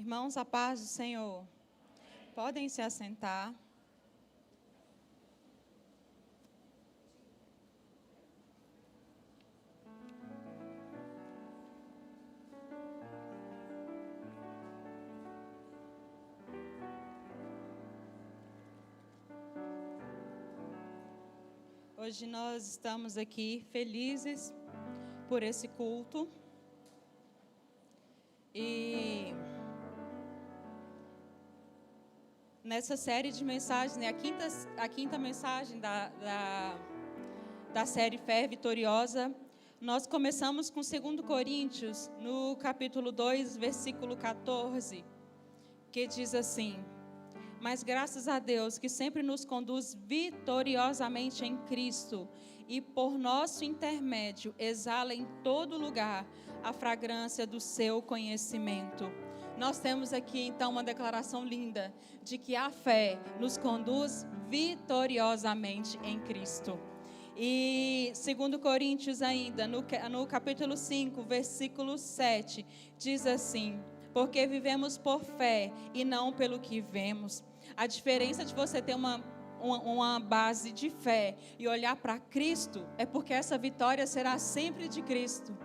Irmãos, a paz do Senhor. Podem se assentar. Hoje nós estamos aqui felizes por esse culto. E nessa série de mensagens, né, a quinta mensagem da série Fé Vitoriosa, nós começamos com 2 Coríntios, no capítulo 2, versículo 14, que diz assim: mas graças a Deus que sempre nos conduz vitoriosamente em Cristo e por nosso intermédio exala em todo lugar a fragrância do seu conhecimento. Nós temos aqui então uma declaração linda de que a fé nos conduz vitoriosamente em Cristo. E 2 Coríntios ainda, no capítulo 5, versículo 7, diz assim: porque vivemos por fé e não pelo que vemos. A diferença de você ter uma base de fé e olhar para Cristo é porque essa vitória será sempre de Cristo.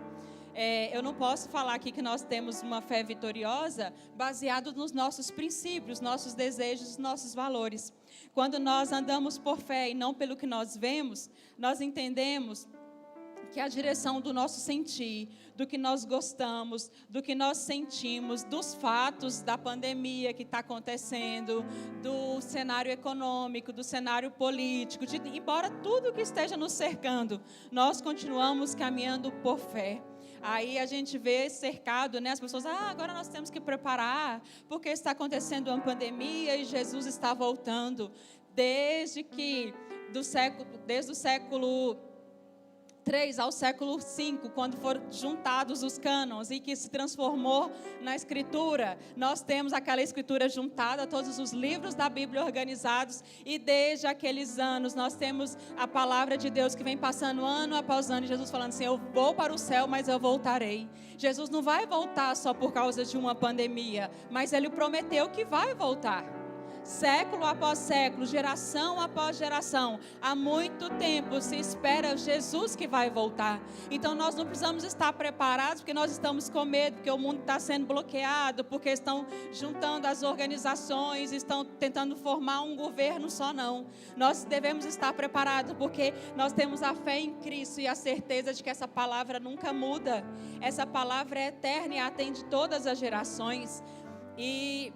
Eu não posso falar aqui que nós temos uma fé vitoriosa baseado nos nossos princípios, nossos desejos, nossos valores. Quando nós andamos por fé e não pelo que nós vemos, nós entendemos que a direção do nosso sentir, do que nós gostamos, do que nós sentimos, dos fatos da pandemia que está acontecendo, do cenário econômico, do cenário político, embora tudo que esteja nos cercando, nós continuamos caminhando por fé. Aí a gente vê cercado, né, as pessoas, agora nós temos que preparar, porque está acontecendo uma pandemia e Jesus está voltando. Desde o século 3 ao século 5, quando foram juntados os cânons e que se transformou na escritura, nós temos aquela escritura juntada, todos os livros da Bíblia organizados, e desde aqueles anos nós temos a palavra de Deus que vem passando ano após ano, Jesus falando assim: eu vou para o céu, mas eu voltarei. Jesus não vai voltar só por causa de uma pandemia, mas Ele prometeu que vai voltar. Século após século, geração após geração, há muito tempo se espera Jesus que vai voltar. Então nós não precisamos estar preparados porque nós estamos com medo, porque o mundo está sendo bloqueado, porque estão juntando as organizações, estão tentando formar um governo só, não. Nós devemos estar preparados porque nós temos a fé em Cristo e a certeza de que essa palavra nunca muda. Essa palavra é eterna e atende todas as gerações. E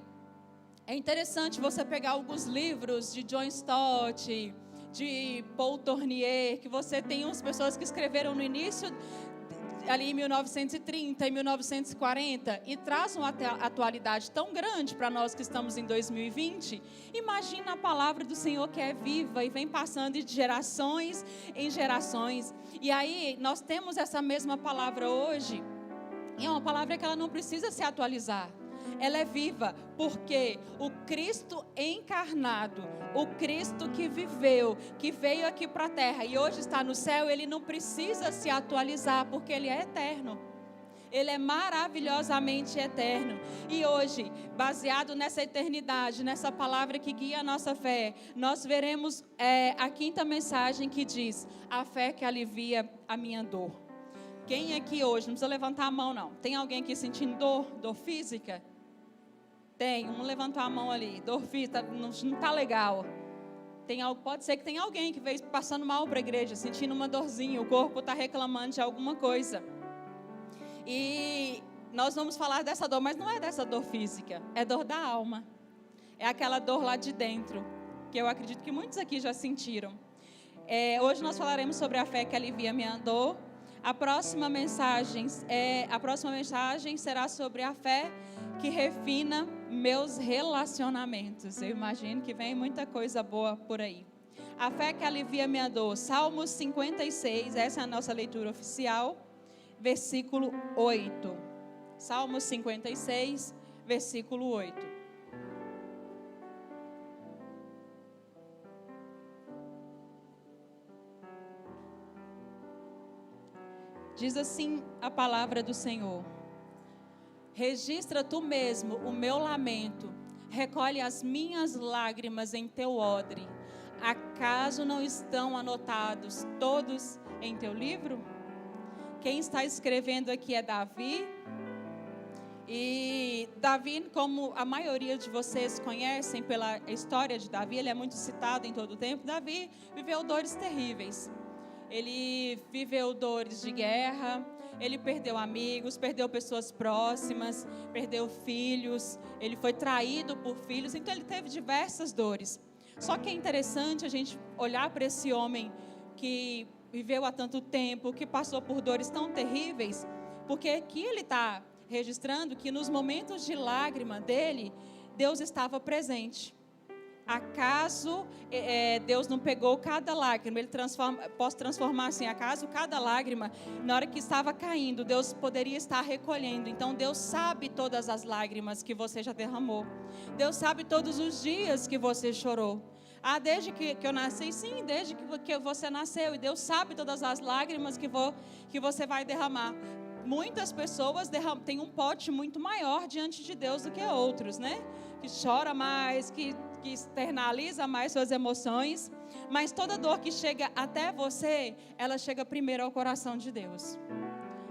é interessante você pegar alguns livros de John Stott, de Paul Tournier, que você tem umas pessoas que escreveram no início, ali em 1930, em 1940, e traz uma atualidade tão grande para nós que estamos em 2020. Imagina a palavra do Senhor que é viva e vem passando de gerações em gerações. E aí nós temos essa mesma palavra hoje, e é uma palavra que ela não precisa se atualizar. Ela é viva, porque o Cristo encarnado, o Cristo que viveu, que veio aqui para a terra e hoje está no céu, Ele não precisa se atualizar, porque Ele é eterno. Ele é maravilhosamente eterno. E hoje, baseado nessa eternidade, nessa palavra que guia a nossa fé, nós veremos a quinta mensagem que diz: a fé que alivia a minha dor. Quem aqui hoje, não precisa levantar a mão não, tem alguém aqui sentindo dor física? Tem, um levantou a mão ali, dor física, não está legal. Pode ser que tenha alguém que veio passando mal para a igreja, sentindo uma dorzinha, o corpo está reclamando de alguma coisa. E nós vamos falar dessa dor, mas não é dessa dor física, é dor da alma. É aquela dor lá de dentro, que eu acredito que muitos aqui já sentiram. Hoje nós falaremos sobre a fé que alivia a minha dor. A próxima mensagem será sobre a fé que refina meus relacionamentos. Eu imagino que vem muita coisa boa por aí. A fé que alivia minha dor. Salmos 56, essa é a nossa leitura oficial, versículo 8. Salmos 56, versículo 8. Diz assim a palavra do Senhor: registra tu mesmo o meu lamento, recolhe as minhas lágrimas em teu odre. Acaso não estão anotados todos em teu livro? Quem está escrevendo aqui é Davi. E Davi, como a maioria de vocês conhecem pela história de Davi, ele é muito citado em todo o tempo. Davi viveu dores terríveis. Ele viveu dores de guerra, ele perdeu amigos, perdeu pessoas próximas, perdeu filhos, ele foi traído por filhos, então ele teve diversas dores. Só que é interessante a gente olhar para esse homem que viveu há tanto tempo, que passou por dores tão terríveis, porque aqui ele está registrando que nos momentos de lágrima dele, Deus estava presente. Acaso Deus não pegou cada lágrima, posso transformar assim, acaso cada lágrima, na hora que estava caindo, Deus poderia estar recolhendo. Então Deus sabe todas as lágrimas que você já derramou. Deus sabe todos os dias que você chorou. Desde que eu nasci, sim, desde que você nasceu. E Deus sabe todas as lágrimas que você vai derramar. Muitas pessoas têm um pote muito maior diante de Deus do que outros, né? Que chora mais, que externaliza mais suas emoções. Mas toda dor que chega até você, ela chega primeiro ao coração de Deus.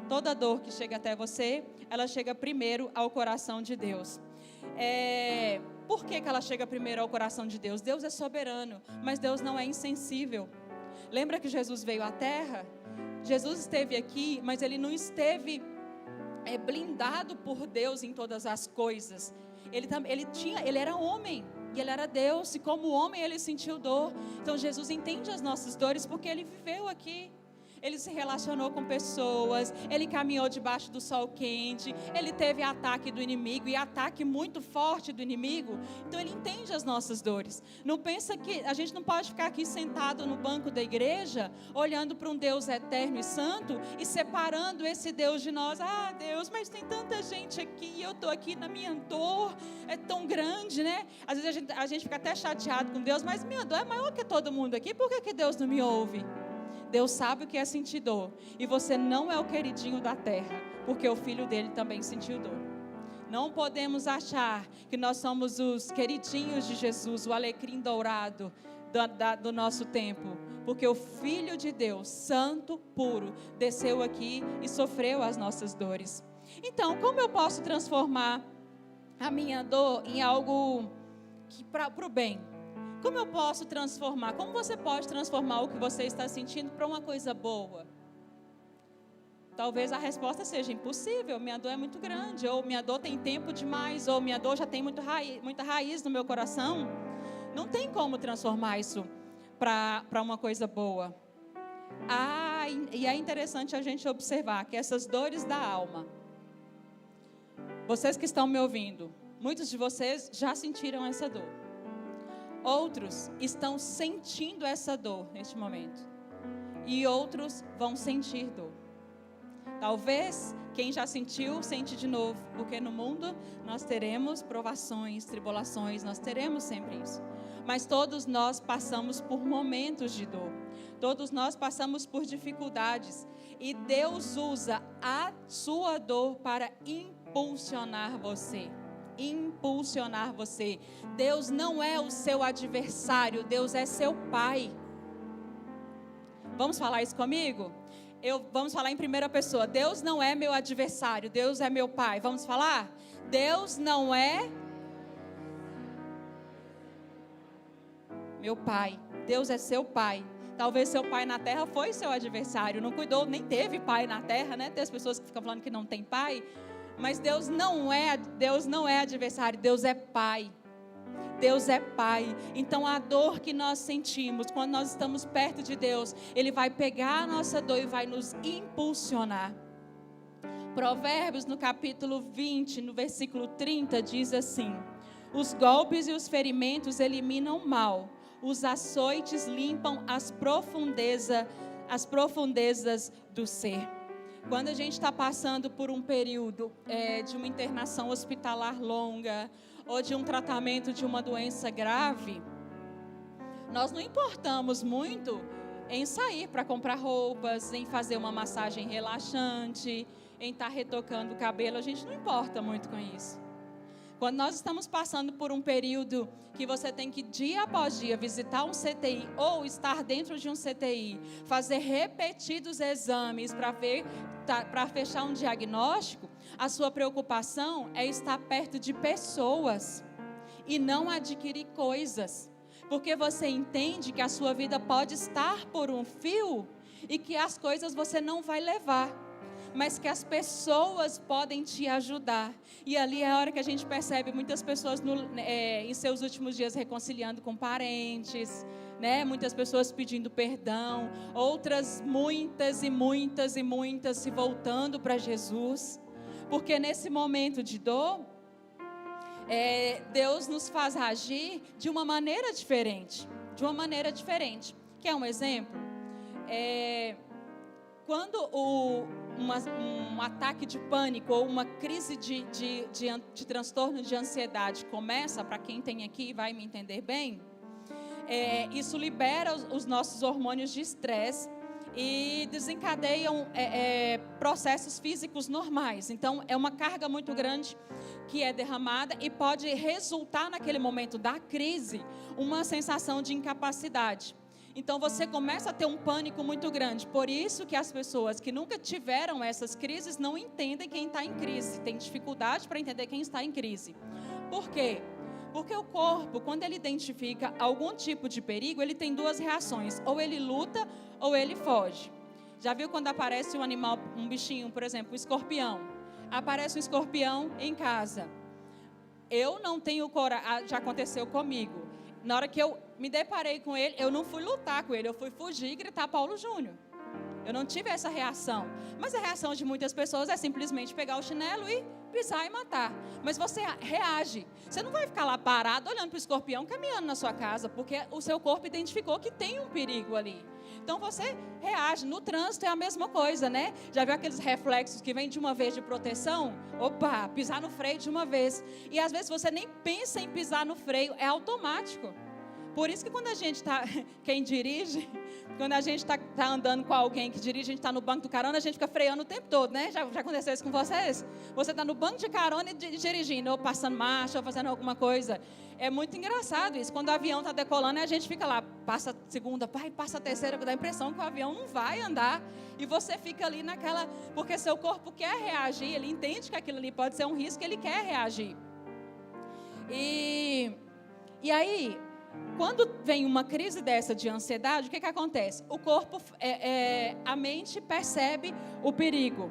Toda dor que chega até você, ela chega primeiro ao coração de Deus. Por que ela chega primeiro ao coração de Deus? Deus é soberano, mas Deus não é insensível. Lembra que Jesus veio à Terra? Jesus esteve aqui, mas ele não esteve blindado por Deus em todas as coisas. Ele era homem e ele era Deus, e como homem ele sentiu dor. Então Jesus entende as nossas dores porque ele viveu aqui. Ele se relacionou com pessoas, ele caminhou debaixo do sol quente, ele teve ataque do inimigo, e ataque muito forte do inimigo. Então ele entende as nossas dores. Não pensa que a gente não pode ficar aqui sentado no banco da igreja, olhando para um Deus eterno e santo, e separando esse Deus de nós. Deus, mas tem tanta gente aqui, eu estou aqui na minha dor, é tão grande, né? Às vezes a gente fica até chateado com Deus, mas minha dor é maior que todo mundo aqui, por que Deus não me ouve? Deus sabe o que é sentir dor. E você não é o queridinho da terra, porque o filho dele também sentiu dor. Não podemos achar que nós somos os queridinhos de Jesus, o alecrim dourado do nosso tempo. Porque o Filho de Deus, santo, puro, desceu aqui e sofreu as nossas dores. Então, como eu posso transformar a minha dor em algo para o bem? Como eu posso transformar? Como você pode transformar o que você está sentindo para uma coisa boa? Talvez a resposta seja impossível. Minha dor é muito grande, ou minha dor tem tempo demais, ou minha dor já tem muita raiz no meu coração. Não tem como transformar isso para uma coisa boa. E é interessante a gente observar que essas dores da alma, vocês que estão me ouvindo, muitos de vocês já sentiram essa dor. Outros estão sentindo essa dor neste momento. E outros vão sentir dor. Talvez quem já sentiu, sente de novo. Porque no mundo nós teremos provações, tribulações, nós teremos sempre isso. Mas todos nós passamos por momentos de dor. Todos nós passamos por dificuldades. E Deus usa a sua dor para impulsionar você. Impulsionar você. Deus não é o seu adversário, Deus é seu pai. Vamos falar isso comigo? Vamos falar em primeira pessoa. Deus não é meu adversário, Deus é meu pai. Vamos falar? Deus não é meu pai, Deus é seu pai. Talvez seu pai na terra foi seu adversário, não cuidou, nem teve pai na terra, né? Tem as pessoas que ficam falando que não tem pai. Mas Deus não é adversário, Deus é pai. Deus é pai. Então a dor que nós sentimos quando nós estamos perto de Deus, Ele vai pegar a nossa dor e vai nos impulsionar. Provérbios no capítulo 20, no versículo 30 diz assim: os golpes e os ferimentos eliminam o mal, os açoites limpam as profundezas do ser. Quando a gente está passando por um período de uma internação hospitalar longa, ou de um tratamento de uma doença grave, nós não importamos muito em sair para comprar roupas, em fazer uma massagem relaxante, em estar retocando o cabelo, a gente não importa muito com isso. Quando nós estamos passando por um período que você tem que, dia após dia, visitar um CTI ou estar dentro de um CTI, fazer repetidos exames para fechar um diagnóstico, a sua preocupação é estar perto de pessoas e não adquirir coisas. Porque você entende que a sua vida pode estar por um fio e que as coisas você não vai levar, mas que as pessoas podem te ajudar. E ali é a hora que a gente percebe muitas pessoas em seus últimos dias reconciliando com parentes, né? Muitas pessoas pedindo perdão, outras muitas se voltando para Jesus. Porque nesse momento de dor, Deus nos faz agir de uma maneira diferente. Quer um exemplo? Quando um ataque de pânico ou uma crise de transtorno de ansiedade começa, para quem tem aqui vai me entender bem, isso libera os nossos hormônios de estresse e desencadeiam processos físicos normais. Então, é uma carga muito grande que é derramada e pode resultar, naquele momento da crise, uma sensação de incapacidade. Então, você começa a ter um pânico muito grande. Por isso que as pessoas que nunca tiveram essas crises não entendem quem está em crise. Tem dificuldade para entender quem está em crise. Por quê? Porque o corpo, quando ele identifica algum tipo de perigo, ele tem duas reações. Ou ele luta, ou ele foge. Já viu quando aparece um animal, um bichinho, por exemplo, um escorpião? Aparece um escorpião em casa. Eu não tenho coragem, já aconteceu comigo. Na hora que eu me deparei com ele, eu não fui lutar com ele, eu fui fugir e gritar Paulo Júnior. Eu não tive essa reação. Mas a reação de muitas pessoas é simplesmente pegar o chinelo e pisar e matar. Mas você reage. Você não vai ficar lá parado olhando para o escorpião caminhando na sua casa, porque o seu corpo identificou que tem um perigo ali. Então você reage. No trânsito é a mesma coisa, né? Já viu aqueles reflexos que vêm de uma vez de proteção? Opa, pisar no freio de uma vez. E às vezes você nem pensa em pisar no freio, é automático. Por isso que quando a gente está, quem dirige, quando a gente está andando com alguém que dirige, a gente está no banco do carona, a gente fica freando o tempo todo, né? Já aconteceu isso com vocês? Você está no banco de carona e dirigindo, ou passando marcha, ou fazendo alguma coisa. É muito engraçado isso. Quando o avião está decolando, a gente fica lá, passa a segunda, passa a terceira, dá a impressão que o avião não vai andar. E você fica ali naquela... Porque seu corpo quer reagir, ele entende que aquilo ali pode ser um risco, ele quer reagir. E aí... Quando vem uma crise dessa de ansiedade, o que acontece? O corpo, a mente percebe o perigo.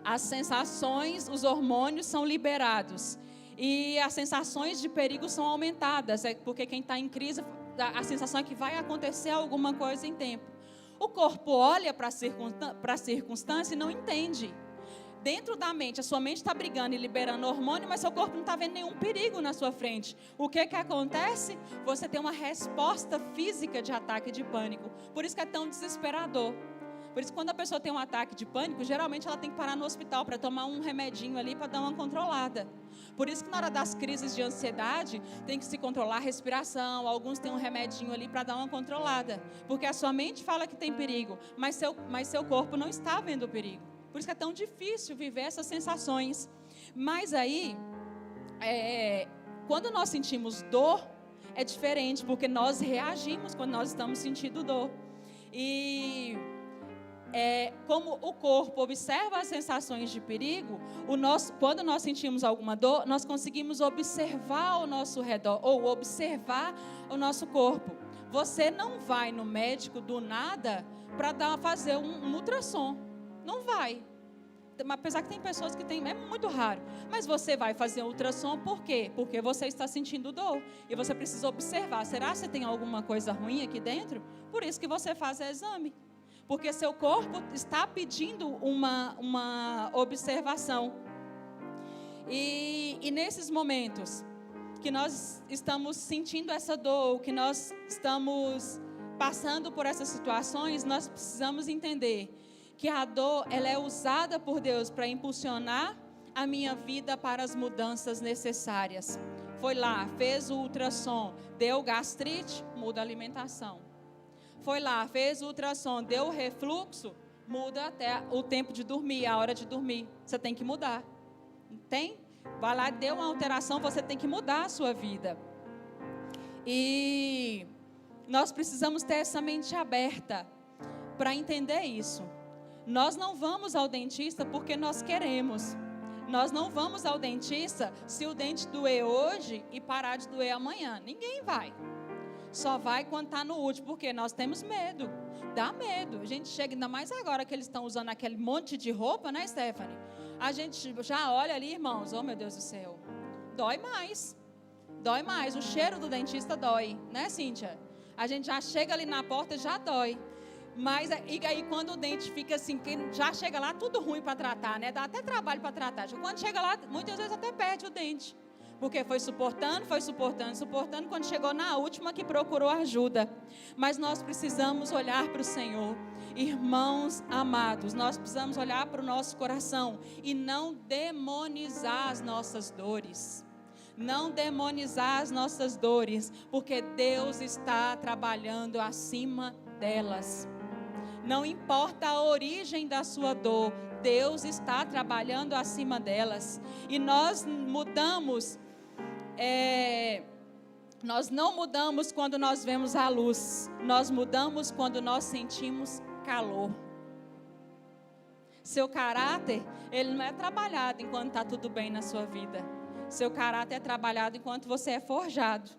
As sensações, os hormônios são liberados. E as sensações de perigo são aumentadas. Porque quem está em crise, a sensação é que vai acontecer alguma coisa em tempo. O corpo olha para a circunstância e não entende. Dentro da mente, a sua mente está brigando e liberando hormônio, mas seu corpo não está vendo nenhum perigo na sua frente. O que acontece? Você tem uma resposta física de ataque de pânico. Por isso que é tão desesperador. Por isso que quando a pessoa tem um ataque de pânico, geralmente ela tem que parar no hospital para tomar um remedinho ali para dar uma controlada. Por isso que na hora das crises de ansiedade, tem que se controlar a respiração. Alguns têm um remedinho ali para dar uma controlada. Porque a sua mente fala que tem perigo, mas seu corpo não está vendo o perigo. Por isso que é tão difícil viver essas sensações. Mas aí, quando nós sentimos dor, é diferente, porque nós reagimos quando nós estamos sentindo dor. E como o corpo observa as sensações de perigo, quando nós sentimos alguma dor, nós conseguimos observar ao nosso redor, ou observar o nosso corpo. Você não vai no médico do nada para fazer um ultrassom. Não vai. Apesar que tem pessoas que tem, é muito raro. Mas você vai fazer um ultrassom por quê? Porque você está sentindo dor. E você precisa observar. Será que tem alguma coisa ruim aqui dentro? Por isso que você faz o exame. Porque seu corpo está pedindo uma observação. E nesses momentos que nós estamos sentindo essa dor, que nós estamos passando por essas situações, nós precisamos entender que a dor, ela é usada por Deus para impulsionar a minha vida para as mudanças necessárias. Foi lá, fez o ultrassom, deu gastrite, muda a alimentação. Foi lá, fez o ultrassom, deu refluxo, muda até o tempo de dormir, a hora de dormir. Você tem que mudar. Tem? Vai lá, deu uma alteração, você tem que mudar a sua vida. E nós precisamos ter essa mente aberta para entender isso. Nós não vamos ao dentista porque nós queremos. Nós não vamos ao dentista se o dente doer hoje e parar de doer amanhã. Ninguém vai. Só vai quando está no último, porque nós temos medo. Dá medo. A gente chega, ainda mais agora que eles estão usando aquele monte de roupa, né, Stephanie? A gente já olha ali, irmãos, oh meu Deus do céu. Dói mais. Dói mais. O cheiro do dentista dói, né, Cíntia? A gente já chega ali na porta e já dói. Mas e aí quando o dente fica assim, que já chega lá tudo ruim para tratar, né? Dá até trabalho para tratar. Quando chega lá, muitas vezes até perde o dente. Porque foi suportando. Quando chegou na última que procurou ajuda. Mas nós precisamos olhar para o Senhor. Irmãos amados, nós precisamos olhar para o nosso coração e não demonizar as nossas dores. Não demonizar as nossas dores, porque Deus está trabalhando acima delas. Não importa a origem da sua dor, Deus está trabalhando acima delas. E nós mudamos, nós não mudamos quando nós vemos a luz, nós mudamos quando nós sentimos calor. Seu caráter, ele não é trabalhado enquanto está tudo bem na sua vida. Seu caráter é trabalhado enquanto você é forjado.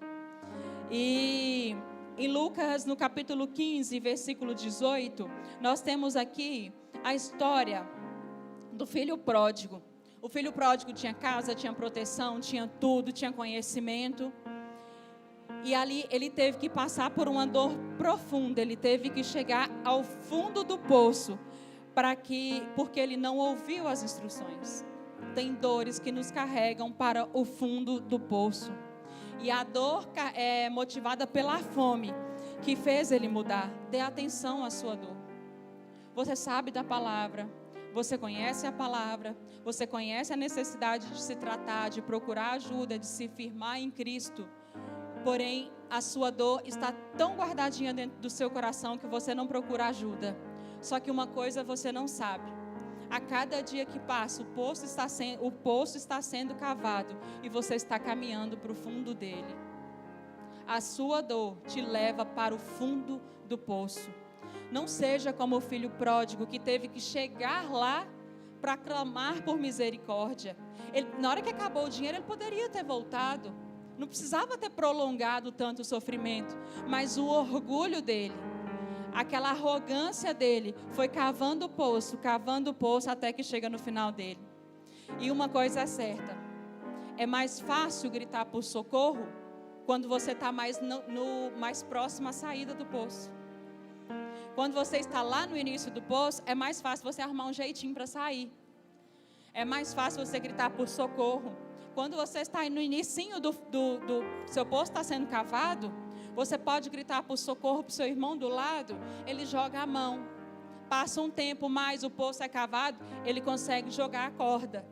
E em Lucas, no capítulo 15, versículo 18, nós temos aqui a história do filho pródigo. O filho pródigo tinha casa, tinha proteção, tinha tudo, tinha conhecimento. E ali ele teve que passar por uma dor profunda, ele teve que chegar ao fundo do poço, porque ele não ouviu as instruções. Tem dores que nos carregam para o fundo do poço. E a dor é motivada pela fome que fez ele mudar. Dê atenção à sua dor. Você sabe da palavra, você conhece a palavra, você conhece a necessidade de se tratar, de procurar ajuda, de se firmar em Cristo. Porém, a sua dor está tão guardadinha dentro do seu coração que você não procura ajuda. Só que uma coisa você não sabe. A cada dia que passa, o poço está sendo cavado e você está caminhando para o fundo dele. A sua dor te leva para o fundo do poço. Não seja como o filho pródigo que teve que chegar lá para clamar por misericórdia. Na hora que acabou o dinheiro, ele poderia ter voltado. Não precisava ter prolongado tanto o sofrimento. Mas o orgulho dele, aquela arrogância dele, foi cavando o poço até que chega no final dele. E uma coisa é certa, é mais fácil gritar por socorro quando você está mais próximo à saída do poço. Quando você está lá no início do poço, é mais fácil você arrumar um jeitinho para sair. É mais fácil você gritar por socorro. Quando você está no inicinho do seu poço está sendo cavado, você pode gritar por socorro para o seu irmão do lado, ele joga a mão. Passa um tempo mais, o poço é cavado, ele consegue jogar a corda.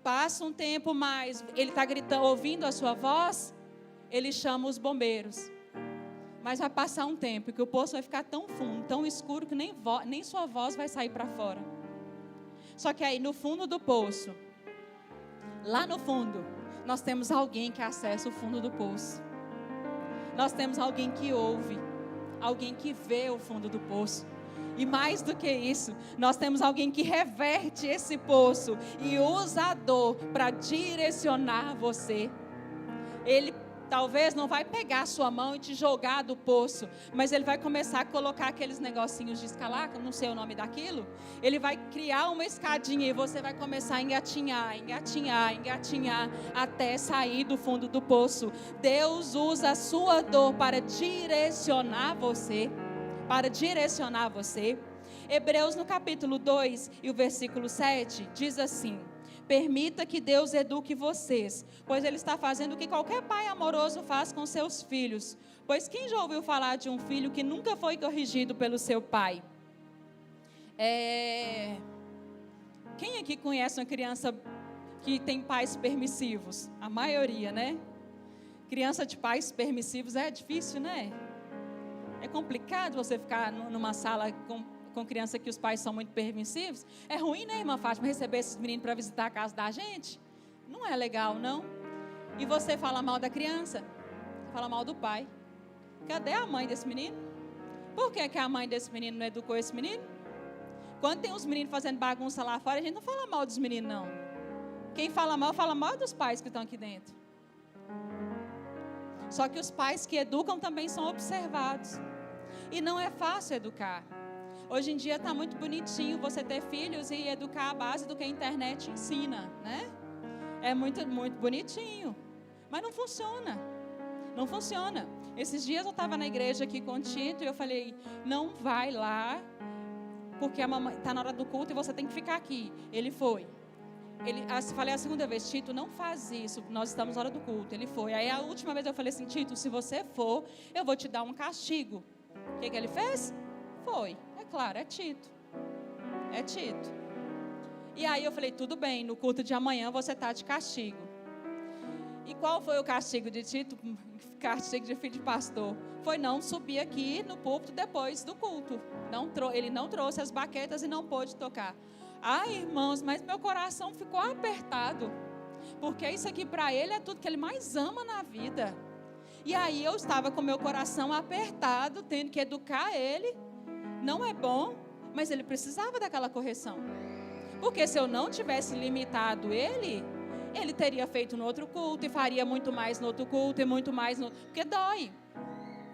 Passa um tempo mais, ele está gritando, ouvindo a sua voz, ele chama os bombeiros. Mas vai passar um tempo que o poço vai ficar tão fundo, tão escuro, que nem sua voz vai sair para fora. Só que aí no fundo do poço, lá no fundo, nós temos alguém que acessa o fundo do poço. Nós temos alguém que ouve, alguém que vê o fundo do poço. E mais do que isso, nós temos alguém que reverte esse poço e usa a dor para direcionar você. Ele talvez não vai pegar a sua mão e te jogar do poço, mas ele vai começar a colocar aqueles negocinhos de escalar, não sei o nome daquilo. Ele vai criar uma escadinha e você vai começar a engatinhar, até sair do fundo do poço. Deus usa a sua dor para direcionar você. Hebreus no capítulo 2 e o versículo 7 diz assim: permita que Deus eduque vocês, pois Ele está fazendo o que qualquer pai amoroso faz com seus filhos. Pois quem já ouviu falar de um filho que nunca foi corrigido pelo seu pai? Quem aqui conhece uma criança que tem pais permissivos? A maioria, né? Criança de pais permissivos é difícil, né? É complicado você ficar numa sala com criança que os pais são muito permissivos. É ruim, né, irmã Fátima, receber esses meninos para visitar a casa da gente? Não é legal, não. E você fala mal da criança, fala mal do pai. Cadê a mãe desse menino? Por que a mãe desse menino não educou esse menino? Quando tem uns meninos fazendo bagunça lá fora, a gente não fala mal dos meninos, não. Quem fala mal dos pais que estão aqui dentro. Só que os pais que educam também são observados. E não é fácil educar. Hoje em dia está muito bonitinho você ter filhos e educar a base do que a internet ensina, né? É muito, muito bonitinho. Mas não funciona. Não funciona. Esses dias eu estava na igreja aqui com o Tito e eu falei, não vai lá, porque a mamãe está na hora do culto e você tem que ficar aqui. Ele foi. Falei a segunda vez, Tito, não faz isso, nós estamos na hora do culto. Ele foi. Aí a última vez eu falei assim, Tito, se você for, eu vou te dar um castigo. O que ele fez? Foi. É claro, é Tito. É Tito. E aí eu falei, tudo bem, no culto de amanhã você está de castigo. E qual foi o castigo de Tito? Castigo de filho de pastor. Foi não subir aqui no púlpito depois do culto. Ele não trouxe as baquetas e não pôde tocar. Ai, irmãos, mas meu coração ficou apertado. Porque isso aqui para ele é tudo que ele mais ama na vida. E aí eu estava com meu coração apertado, tendo que educar ele. Não é bom, mas ele precisava daquela correção. Porque se eu não tivesse limitado ele teria feito no outro culto e faria muito mais no outro culto e muito mais no... Porque dói.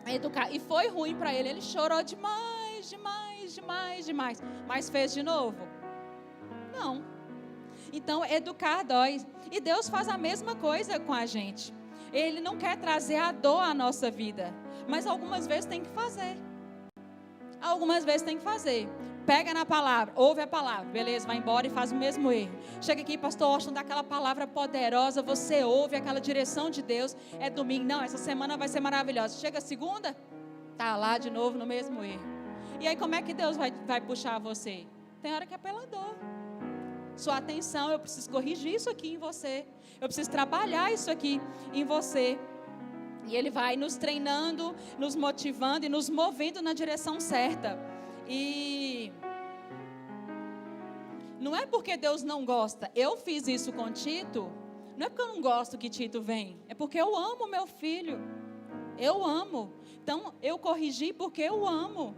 Educar. E foi ruim para ele. Ele chorou demais. Mas fez de novo? Não. Então, educar dói. E Deus faz a mesma coisa com a gente. Ele não quer trazer a dor à nossa vida. Mas algumas vezes tem que fazer. Pega na palavra, ouve a palavra, beleza, vai embora e faz o mesmo erro. Chega aqui, pastor Austin, dá aquela palavra poderosa, você ouve aquela direção de Deus, é domingo, não, essa semana vai ser maravilhosa. Chega segunda, tá lá de novo no mesmo erro. E aí como é que Deus vai puxar você? Tem hora que é pela dor. Sua atenção, eu preciso corrigir isso aqui em você, eu preciso trabalhar isso aqui em você. E Ele vai nos treinando, nos motivando e nos movendo na direção certa. E não é porque Deus não gosta. Eu fiz isso com Tito. Não é porque eu não gosto que Tito vem. É porque eu amo meu filho. Eu amo. Então eu corrigi porque eu amo.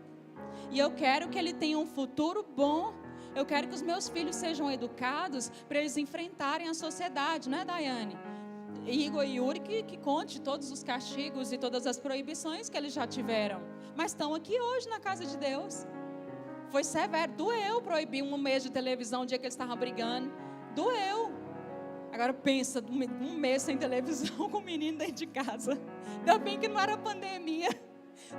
E eu quero que ele tenha um futuro bom. Eu quero que os meus filhos sejam educados para eles enfrentarem a sociedade, não é, Daiane? Igor e Yuri que conte todos os castigos e todas as proibições que eles já tiveram. Mas estão aqui hoje na casa de Deus. Foi severo, doeu proibir um mês de televisão, o dia que eles estavam brigando. Doeu. Agora pensa, um mês sem televisão com o menino dentro de casa. Ainda bem que não era pandemia.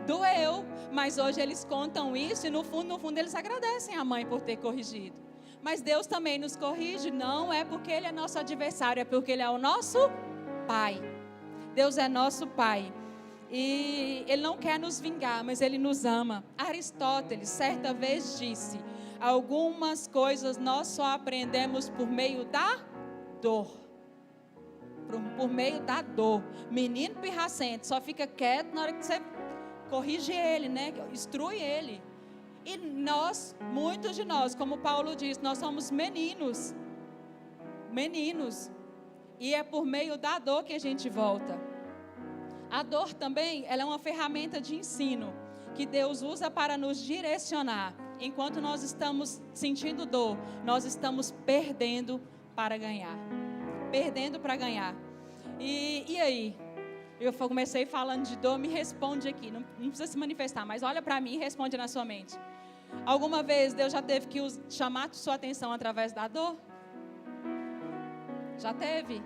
Doeu, mas hoje eles contam isso e no fundo eles agradecem a mãe por ter corrigido. Mas Deus também nos corrige, não é porque Ele é nosso adversário, é porque Ele é o nosso Pai. Deus é nosso Pai. E Ele não quer nos vingar, mas Ele nos ama. Aristóteles, certa vez disse, algumas coisas nós só aprendemos por meio da dor. Por meio da dor. Menino pirracento, só fica quieto na hora que você corrige ele, né? Instrui ele. E nós, muitos de nós, como Paulo diz, nós somos meninos. Meninos. E é por meio da dor que a gente volta. A dor também, ela é uma ferramenta de ensino que Deus usa para nos direcionar. Enquanto nós estamos sentindo dor, nós estamos perdendo para ganhar. Perdendo para ganhar. E aí? Eu comecei falando de dor, me responde aqui. Não precisa se manifestar, mas olha para mim e responde na sua mente. Alguma vez Deus já teve que chamar sua atenção através da dor? Já teve?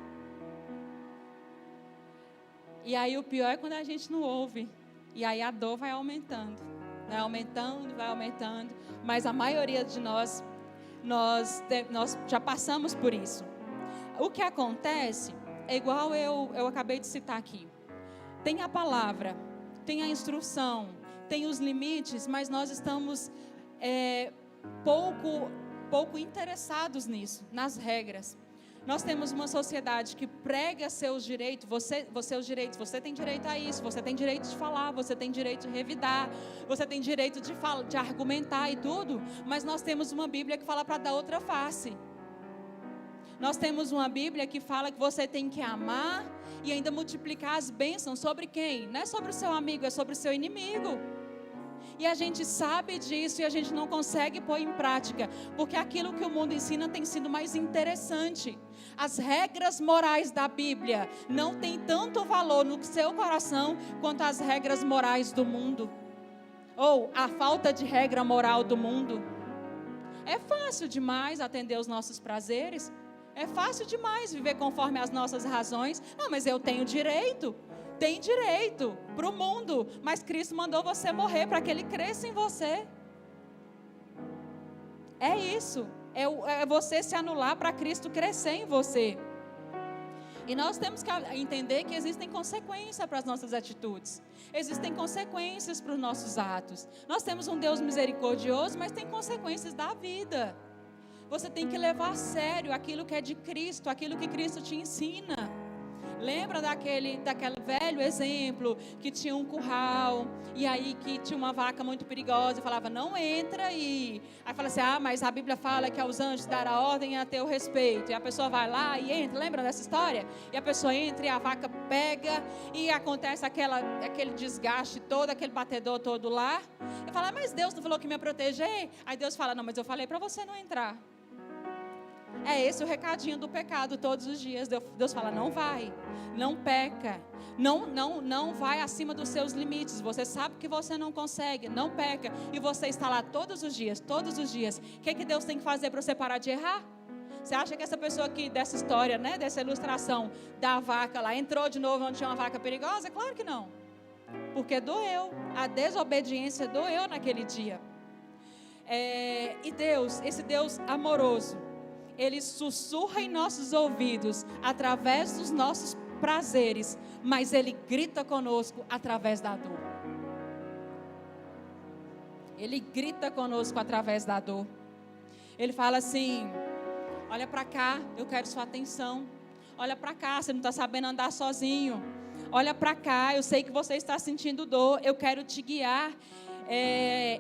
E aí o pior é quando a gente não ouve. E aí a dor vai aumentando. Vai aumentando. Mas a maioria de nós já passamos por isso. O que acontece é igual eu acabei de citar aqui. Tem a palavra, tem a instrução, tem os limites, mas nós estamos pouco interessados nisso, nas regras. Nós temos uma sociedade que prega seus direitos, você tem direito a isso, você tem direito de falar, você tem direito de revidar, você tem direito de argumentar e tudo, mas nós temos uma Bíblia que fala para dar outra face. Nós temos uma Bíblia que fala que você tem que amar e ainda multiplicar as bênçãos sobre quem? Não é sobre o seu amigo, é sobre o seu inimigo. E a gente sabe disso e a gente não consegue pôr em prática, porque aquilo que o mundo ensina tem sido mais interessante. As regras morais da Bíblia não têm tanto valor no seu coração quanto as regras morais do mundo, ou a falta de regra moral do mundo. É fácil demais atender os nossos prazeres, é fácil demais viver conforme as nossas razões. Não, mas eu tenho direito. Tem direito para o mundo, mas Cristo mandou você morrer para que Ele cresça em você. É isso, é você se anular para Cristo crescer em você. E nós temos que entender que existem consequências para as nossas atitudes. Existem consequências para os nossos atos. Nós temos um Deus misericordioso, mas tem consequências da vida. Você tem que levar a sério aquilo que é de Cristo, aquilo que Cristo te ensina. Lembra daquele velho exemplo que tinha um curral e aí que tinha uma vaca muito perigosa e falava, não entra aí. Aí fala assim, mas a Bíblia fala que aos anjos dará ordem a teu respeito. E a pessoa vai lá e entra, lembra dessa história? E a pessoa entra e a vaca pega e acontece aquele desgaste todo, aquele batedor todo lá. E fala, mas Deus não falou que me ia proteger? Aí Deus fala, não, mas eu falei para você não entrar. É esse o recadinho do pecado todos os dias. Deus fala, não vai, não peca, não vai acima dos seus limites. Você sabe que você não consegue, não peca. E você está lá todos os dias. O que Deus tem que fazer para você parar de errar? Você acha que essa pessoa aqui, dessa história, né, dessa ilustração da vaca lá, entrou de novo onde tinha uma vaca perigosa? Claro que não. Porque doeu, a desobediência doeu naquele dia. E Deus, esse Deus amoroso, Ele sussurra em nossos ouvidos através dos nossos prazeres, mas Ele grita conosco através da dor. Ele grita conosco através da dor. Ele fala assim, olha para cá, eu quero sua atenção. Olha para cá, você não está sabendo andar sozinho. Olha para cá, eu sei que você está sentindo dor, eu quero te guiar.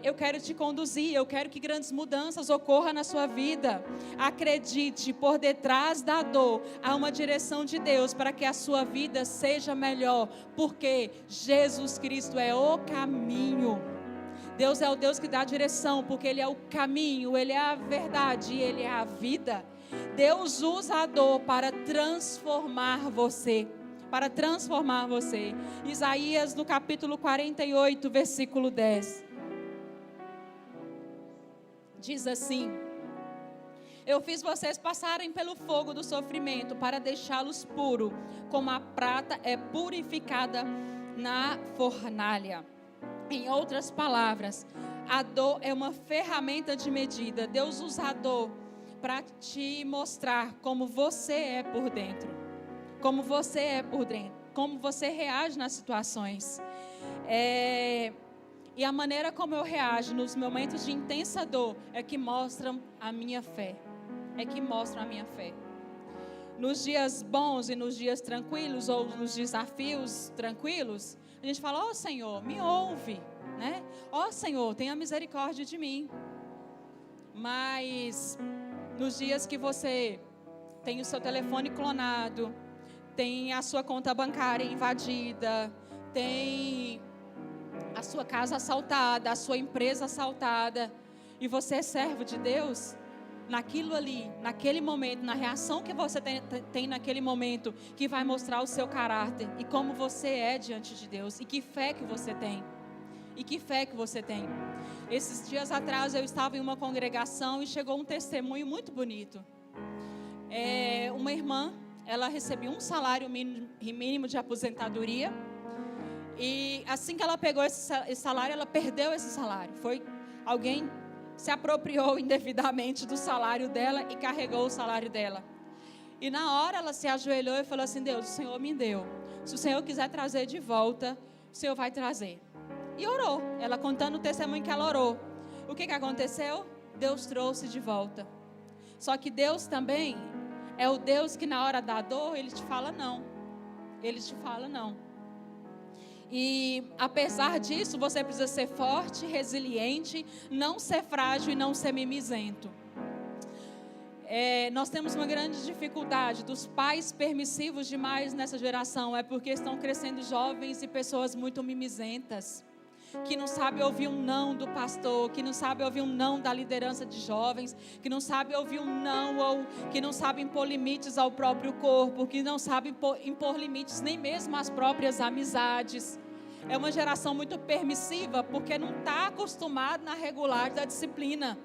Eu quero te conduzir, eu quero que grandes mudanças ocorram na sua vida. Acredite, por detrás da dor há uma direção de Deus para que a sua vida seja melhor, porque Jesus Cristo é o caminho. Deus é o Deus que dá a direção, porque Ele é o caminho, Ele é a verdade, Ele é a vida. Deus usa a dor para transformar você. Para transformar você. Isaías no capítulo 48, versículo 10. Diz assim: eu fiz vocês passarem pelo fogo do sofrimento para deixá-los puros, como a prata é purificada na fornalha. Em outras palavras, a dor é uma ferramenta de medida. Deus usa a dor para te mostrar como você é por dentro. Como você é por dentro, como você reage nas situações. E a maneira como eu reajo nos momentos de intensa dor é que mostram a minha fé. Nos dias bons e nos dias tranquilos, ou nos desafios tranquilos, a gente fala, Senhor, me ouve, né? Senhor, tenha misericórdia de mim. Mas nos dias que você tem o seu telefone clonado, tem a sua conta bancária invadida, tem a sua casa assaltada, a sua empresa assaltada, e você é servo de Deus, naquilo ali, naquele momento, na reação que você tem naquele momento, que vai mostrar o seu caráter, e como você é diante de Deus, e que fé que você tem. Esses dias atrás eu estava em uma congregação e chegou um testemunho muito bonito. Uma irmã, ela recebia um salário mínimo de aposentadoria. E assim que ela pegou esse salário, ela perdeu esse salário. Alguém se apropriou indevidamente do salário dela e carregou o salário dela. E na hora ela se ajoelhou e falou assim: Deus, o Senhor me deu. Se o Senhor quiser trazer de volta, o Senhor vai trazer. E orou. Ela contando o testemunho que ela orou. O que aconteceu? Deus trouxe de volta. Só que Deus também, É o Deus que na hora da dor, Ele te fala não. Ele te fala não. E apesar disso, você precisa ser forte, resiliente, não ser frágil e não ser mimizento. Nós temos uma grande dificuldade dos pais permissivos demais nessa geração. É porque estão crescendo jovens e pessoas muito mimizentas, que não sabem ouvir um não do pastor, que não sabem ouvir um não da liderança de jovens, que não sabem ouvir um não, ou que não sabem impor limites ao próprio corpo, que não sabem impor limites nem mesmo às próprias amizades. É uma geração muito permissiva, porque não está acostumada na regular da disciplina.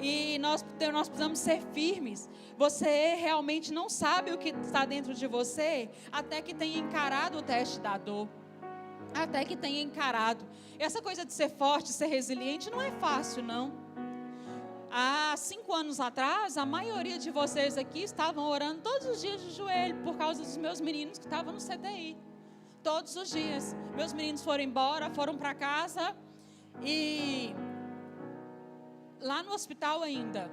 E nós precisamos ser firmes. Você realmente não sabe o que está dentro de você, até que tenha encarado o teste da dor. Até que tenha encarado. Essa coisa de ser forte, ser resiliente, não é fácil, não. Há 5 anos atrás, a maioria de vocês aqui estavam orando todos os dias de joelho, por causa dos meus meninos que estavam no CTI. Todos os dias. Meus meninos foram embora, foram para casa. E lá no hospital ainda,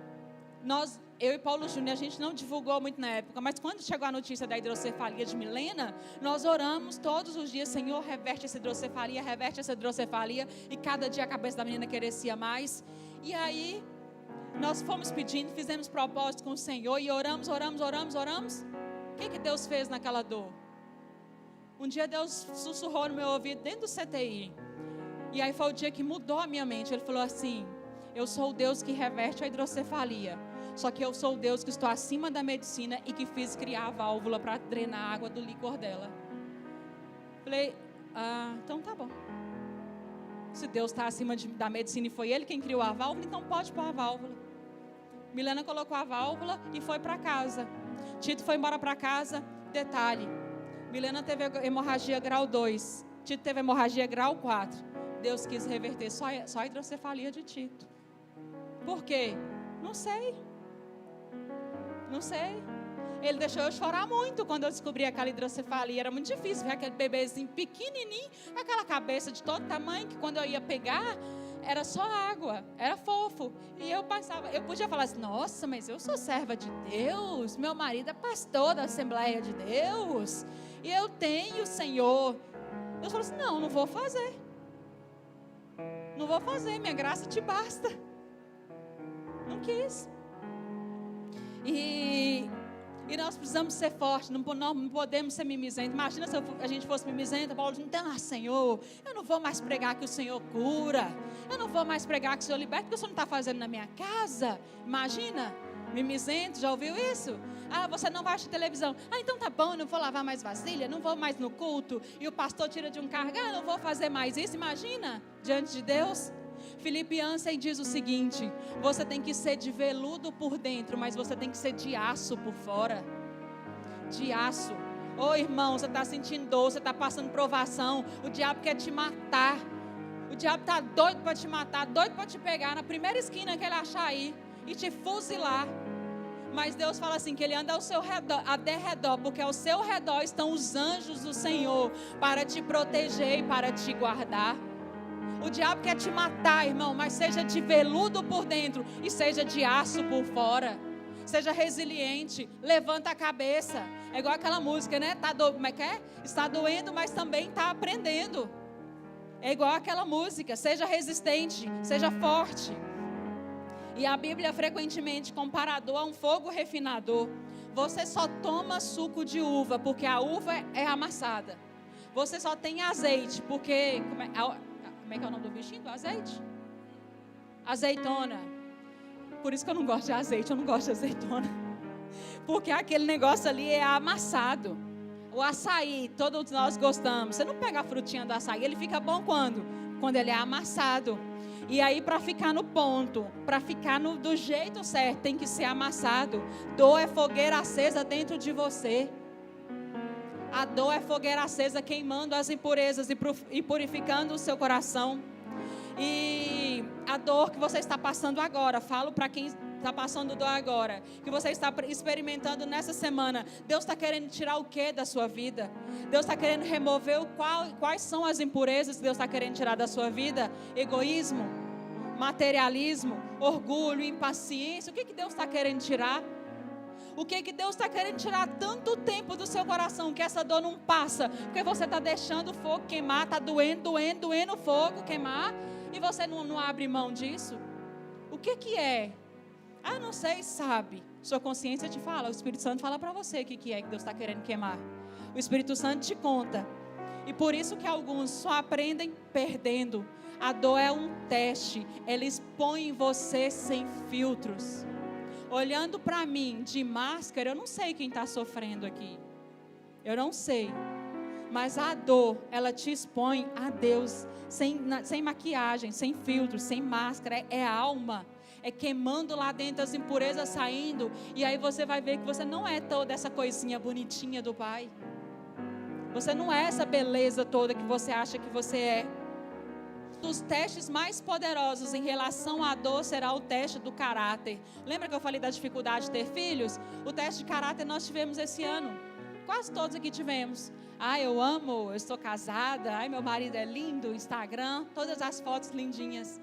eu e Paulo Júnior, a gente não divulgou muito na época, mas quando chegou a notícia da hidrocefalia de Milena, nós oramos todos os dias: Senhor, reverte essa hidrocefalia, e cada dia a cabeça da menina crescia mais. E aí, nós fomos pedindo, fizemos propósito com o Senhor, e oramos. O que Deus fez naquela dor? Um dia Deus sussurrou no meu ouvido dentro do CTI, e aí foi o dia que mudou a minha mente. Ele falou assim: eu sou o Deus que reverte a hidrocefalia, só que eu sou o Deus que estou acima da medicina e que fiz criar a válvula para drenar a água do líquor dela. Falei, então tá bom. Se Deus está acima da medicina e foi Ele quem criou a válvula, então pode pôr a válvula. Milena colocou a válvula e foi para casa. Tito foi embora para casa. Detalhe, Milena teve hemorragia grau 2, Tito teve hemorragia grau 4. Deus quis reverter só a hidrocefalia de Tito. Por quê? Não sei. Ele deixou eu chorar muito quando eu descobri aquela hidrocefalia. Era muito difícil ver aquele bebezinho pequenininho, aquela cabeça de todo tamanho, que quando eu ia pegar, era só água, era fofo. E eu podia falar assim: nossa, mas eu sou serva de Deus, meu marido é pastor da Assembleia de Deus, e eu tenho o Senhor. Deus falou assim: não vou fazer. Não vou fazer, minha graça te basta. Não quis. E nós precisamos ser fortes, não podemos ser mimizentos. Imagina se a gente fosse mimizento. Paulo diz: então, Senhor, eu não vou mais pregar que o Senhor cura, eu não vou mais pregar que o Senhor liberta, porque o Senhor não está fazendo na minha casa. Imagina, mimizento, já ouviu isso? Você não vai assistir televisão. Então tá bom, eu não vou lavar mais vasilha, não vou mais no culto, e o pastor tira de um cargo, não vou fazer mais isso. Imagina, diante de Deus. Filipe Ansem diz o seguinte: você tem que ser de veludo por dentro, mas você tem que ser de aço por fora. De aço. Irmão, você está sentindo dor, você está passando provação, o diabo quer te matar. O diabo está doido para te matar, doido para te pegar na primeira esquina que ele achar aí e te fuzilar. Mas Deus fala assim, que Ele anda ao seu redor, a derredor, porque ao seu redor estão os anjos do Senhor para te proteger e para te guardar. O diabo quer te matar, irmão, mas seja de veludo por dentro e seja de aço por fora. Seja resiliente, levanta a cabeça. É igual aquela música, né? Como é que é? Está doendo, mas também está aprendendo. É igual aquela música. Seja resistente, seja forte. E a Bíblia frequentemente compara a dor a um fogo refinador. Você só toma suco de uva porque a uva é amassada. Você só tem azeite porque... Como é que é o nome do bichinho do azeite? Azeitona. Por isso que eu não gosto de azeite, eu não gosto de azeitona. Porque aquele negócio ali é amassado. O açaí, todos nós gostamos. Você não pega a frutinha do açaí, ele fica bom quando? Quando ele é amassado. E aí, para ficar no ponto, para ficar do jeito certo, tem que ser amassado. Dor é fogueira acesa dentro de você. A dor é fogueira acesa queimando as impurezas e purificando o seu coração. E a dor que você está passando agora, falo para quem está passando dor agora, que você está experimentando nessa semana, Deus está querendo tirar o que da sua vida? Deus está querendo remover quais são as impurezas que Deus está querendo tirar da sua vida? Egoísmo, materialismo, orgulho, impaciência. O que Deus está querendo tirar? O que Deus está querendo tirar tanto tempo do seu coração, que essa dor não passa, porque você está deixando o fogo queimar, está doendo o fogo queimar, e você não abre mão disso? O que é? Ah, não sei, sabe? Sua consciência te fala, o Espírito Santo fala para você o que é que Deus está querendo queimar. O Espírito Santo te conta. E por isso que alguns só aprendem perdendo. A dor é um teste, ela expõe você sem filtros. Olhando para mim de máscara, eu não sei quem está sofrendo aqui. Eu não sei. Mas a dor, ela te expõe a Deus, sem maquiagem, sem filtros, sem máscara, é alma. É queimando lá dentro as impurezas saindo. E aí você vai ver que você não é toda essa coisinha bonitinha do Pai. Você não é essa beleza toda que você acha que você é. Um dos testes mais poderosos em relação à dor será o teste do caráter. Lembra que eu falei da dificuldade de ter filhos? O teste de caráter nós tivemos esse ano. Quase todos aqui tivemos. Ah, eu amo, eu estou casada. Ai, meu marido é lindo, Instagram, todas as fotos lindinhas.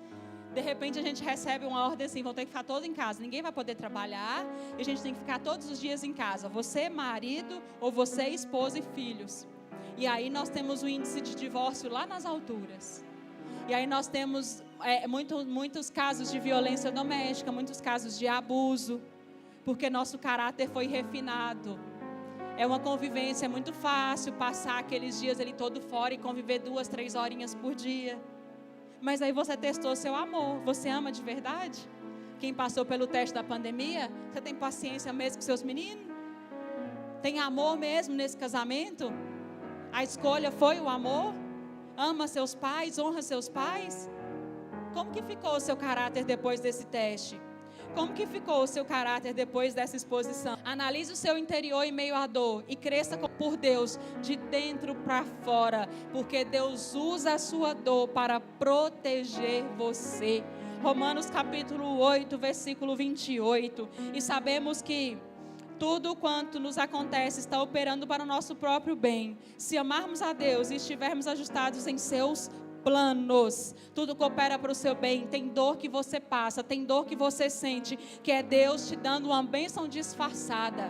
De repente a gente recebe uma ordem assim, vão ter que ficar todos em casa. Ninguém vai poder trabalhar e a gente tem que ficar todos os dias em casa. Você, marido, ou você, esposa e filhos. E aí nós temos o índice de divórcio lá nas alturas. E aí nós temos muitos casos de violência doméstica, muitos casos de abuso, porque nosso caráter foi refinado. É uma convivência muito fácil, passar aqueles dias ali todo fora e conviver 2, 3 horinhas por dia. Mas aí você testou seu amor, você ama de verdade? Quem passou pelo teste da pandemia, você tem paciência mesmo com seus meninos? Tem amor mesmo nesse casamento? A escolha foi o amor? Ama seus pais, honra seus pais? Como que ficou o seu caráter depois desse teste? Como que ficou o seu caráter depois dessa exposição? Analise o seu interior em meio à dor e cresça por Deus de dentro para fora, porque Deus usa a sua dor para proteger você. Romanos capítulo 8, versículo 28. E sabemos que tudo quanto nos acontece está operando para o nosso próprio bem. Se amarmos a Deus e estivermos ajustados em seus planos, tudo coopera para o seu bem. Tem dor que você passa, tem dor que você sente, que é Deus te dando uma bênção disfarçada.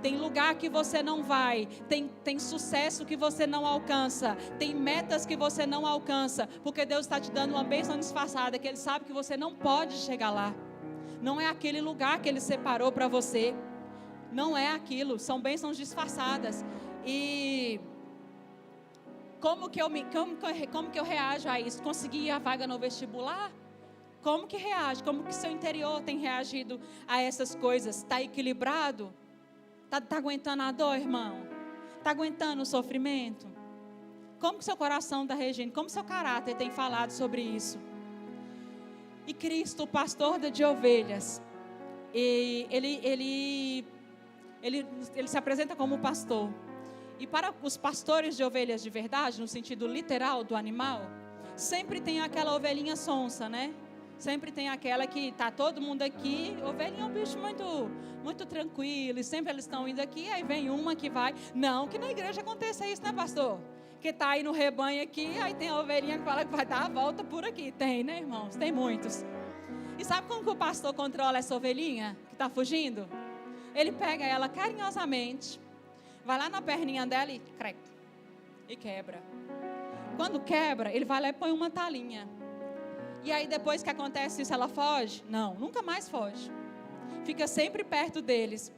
Tem lugar que você não vai, tem sucesso que você não alcança, tem metas que você não alcança, porque Deus está te dando uma bênção disfarçada, que Ele sabe que você não pode chegar lá. Não é aquele lugar que Ele separou para você. Não é aquilo, são bênçãos disfarçadas. E como que eu reajo a isso? Consegui a vaga no vestibular? Como que reage? Como que seu interior tem reagido a essas coisas? Está equilibrado? Está aguentando a dor, irmão? Está aguentando o sofrimento? Como que seu coração está reagindo? Como seu caráter tem falado sobre isso? E Cristo, o pastor de ovelhas, ele se apresenta como pastor. E para os pastores de ovelhas de verdade, no sentido literal do animal, sempre tem aquela ovelhinha sonsa, né? Sempre tem aquela que está todo mundo aqui. Ovelhinha é um bicho muito tranquilo, e sempre eles estão indo aqui, aí vem uma que vai. Não que na igreja aconteça isso, né, pastor? Que está aí no rebanho aqui, aí tem a ovelhinha que fala que vai dar a volta por aqui. Tem, né, irmãos? Tem muitos. E sabe como que o pastor controla essa ovelhinha que está fugindo? Ele pega ela carinhosamente, vai lá na perninha dela e quebra. Quando quebra, ele vai lá e põe uma talinha. E aí depois que acontece isso, ela foge? Não, nunca mais foge. Fica sempre perto deles,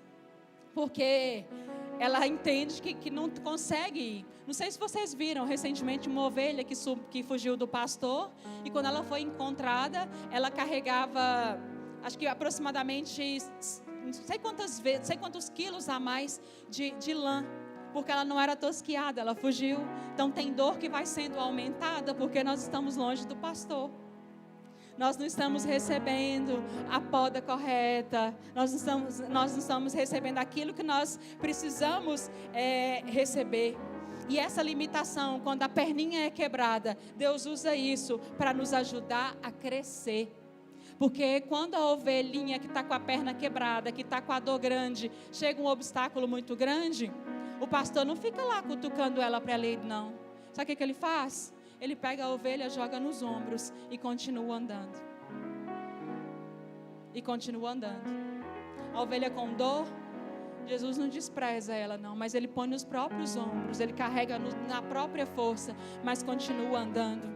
porque ela entende que não consegue ir. Não sei se vocês viram recentemente uma ovelha que fugiu do pastor, e quando ela foi encontrada, ela carregava, acho que aproximadamente, não sei quantos quilos a mais de lã, porque ela não era tosquiada, ela fugiu. Então tem dor que vai sendo aumentada, porque nós estamos longe do pastor. Nós não estamos recebendo a poda correta, nós não estamos recebendo aquilo que nós precisamos receber. E essa limitação, quando a perninha é quebrada, Deus usa isso para nos ajudar a crescer. Porque quando a ovelhinha que está com a perna quebrada, que está com a dor grande, chega um obstáculo muito grande, o pastor não fica lá cutucando ela para ela ir, não. Sabe o que ele faz? Ele pega a ovelha, joga nos ombros e continua andando. E continua andando. A ovelha com dor, Jesus não despreza ela não, mas Ele põe nos próprios ombros, Ele carrega na própria força, mas continua andando.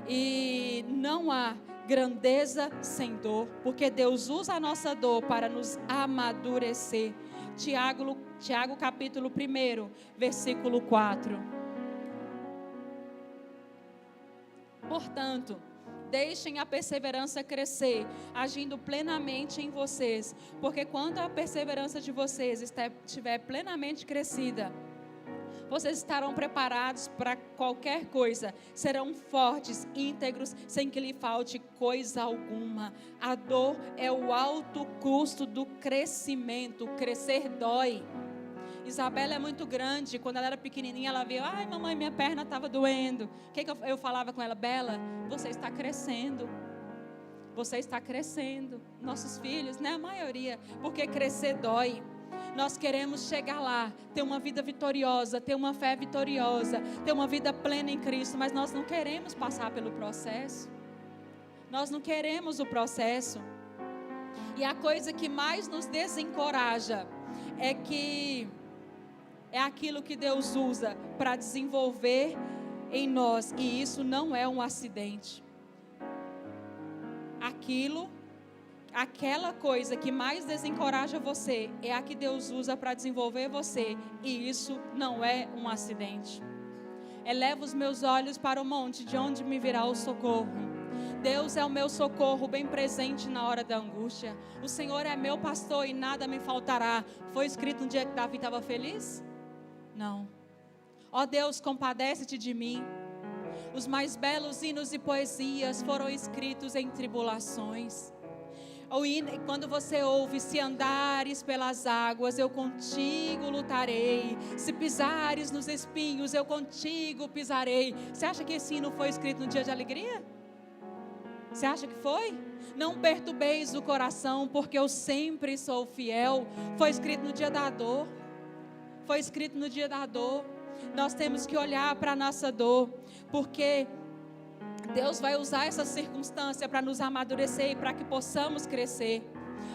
E não há grandeza sem dor, porque Deus usa a nossa dor para nos amadurecer. Tiago capítulo 1, versículo 4. Portanto, deixem a perseverança crescer, agindo plenamente em vocês, porque quando a perseverança de vocês estiver plenamente crescida, vocês estarão preparados para qualquer coisa, serão fortes, íntegros, sem que lhe falte coisa alguma. A dor é o alto custo do crescimento. Crescer dói. Isabela é muito grande. Quando ela era pequenininha, ela viu: ai, mamãe, minha perna estava doendo. O que eu falava com ela? Bela, você está crescendo. Você está crescendo. Nossos filhos, né? A maioria. Porque crescer dói. Nós queremos chegar lá, ter uma vida vitoriosa, ter uma fé vitoriosa, ter uma vida plena em Cristo, mas nós não queremos passar pelo processo. Nós não queremos o processo. E a coisa que mais nos desencoraja é aquilo que Deus usa para desenvolver em nós, e isso não é um acidente. Aquela coisa que mais desencoraja você é a que Deus usa para desenvolver você, e isso não é um acidente. Eleva os meus olhos para o monte, de onde me virá o socorro. Deus é o meu socorro, bem presente na hora da angústia. O Senhor é meu pastor e nada me faltará. Foi escrito no dia que Davi estava feliz? Não. Ó Deus, compadece-te de mim. Os mais belos hinos e poesias foram escritos em tribulações. Quando você ouve: se andares pelas águas, eu contigo lutarei. Se pisares nos espinhos, eu contigo pisarei. Você acha que esse hino foi escrito no dia de alegria? Você acha que foi? Não perturbeis o coração, porque eu sempre sou fiel. Foi escrito no dia da dor. Foi escrito no dia da dor. Nós temos que olhar para a nossa dor, porque Deus vai usar essa circunstância para nos amadurecer e para que possamos crescer.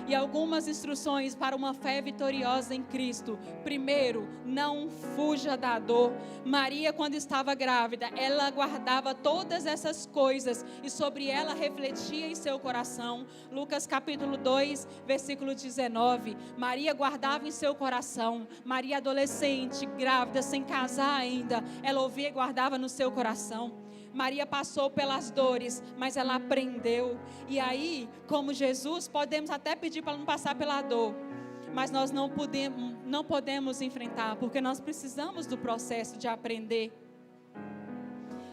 E algumas instruções para uma fé vitoriosa em Cristo. Primeiro, não fuja da dor. Maria, quando estava grávida, ela guardava todas essas coisas e sobre ela refletia em seu coração. Lucas capítulo 2, versículo 19. Maria guardava em seu coração. Maria adolescente, grávida, sem casar ainda, ela ouvia e guardava no seu coração. Maria passou pelas dores, mas ela aprendeu. E aí, como Jesus, podemos até pedir para não passar pela dor, mas nós não podemos enfrentar, porque nós precisamos do processo de aprender.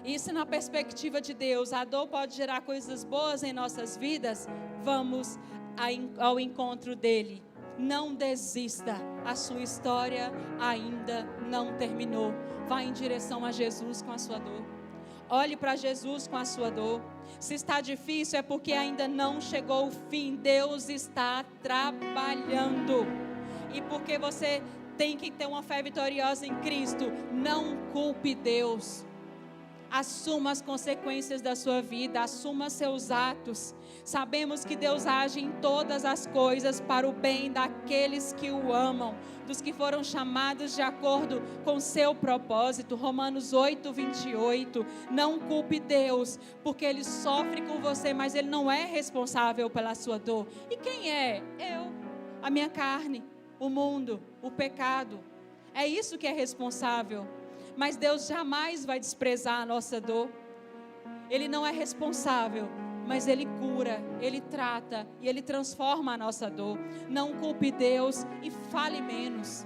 Isso na perspectiva de Deus. A dor pode gerar coisas boas em nossas vidas. Vamos ao encontro dele. Não desista, a sua história ainda não terminou. Vá em direção a Jesus com a sua dor. Olhe para Jesus com a sua dor. Se está difícil é porque ainda não chegou o fim. Deus está trabalhando. E porque você tem que ter uma fé vitoriosa em Cristo, não culpe Deus. Assuma as consequências da sua vida, assuma seus atos. Sabemos que Deus age em todas as coisas para o bem daqueles que o amam, dos que foram chamados de acordo com seu propósito. Romanos 8, 28. Não culpe Deus, porque Ele sofre com você, mas Ele não é responsável pela sua dor. E quem é? Eu, a minha carne, o mundo, o pecado. É isso que é responsável. Mas Deus jamais vai desprezar a nossa dor. Ele não é responsável, mas Ele cura, Ele trata e Ele transforma a nossa dor. Não culpe Deus e fale menos.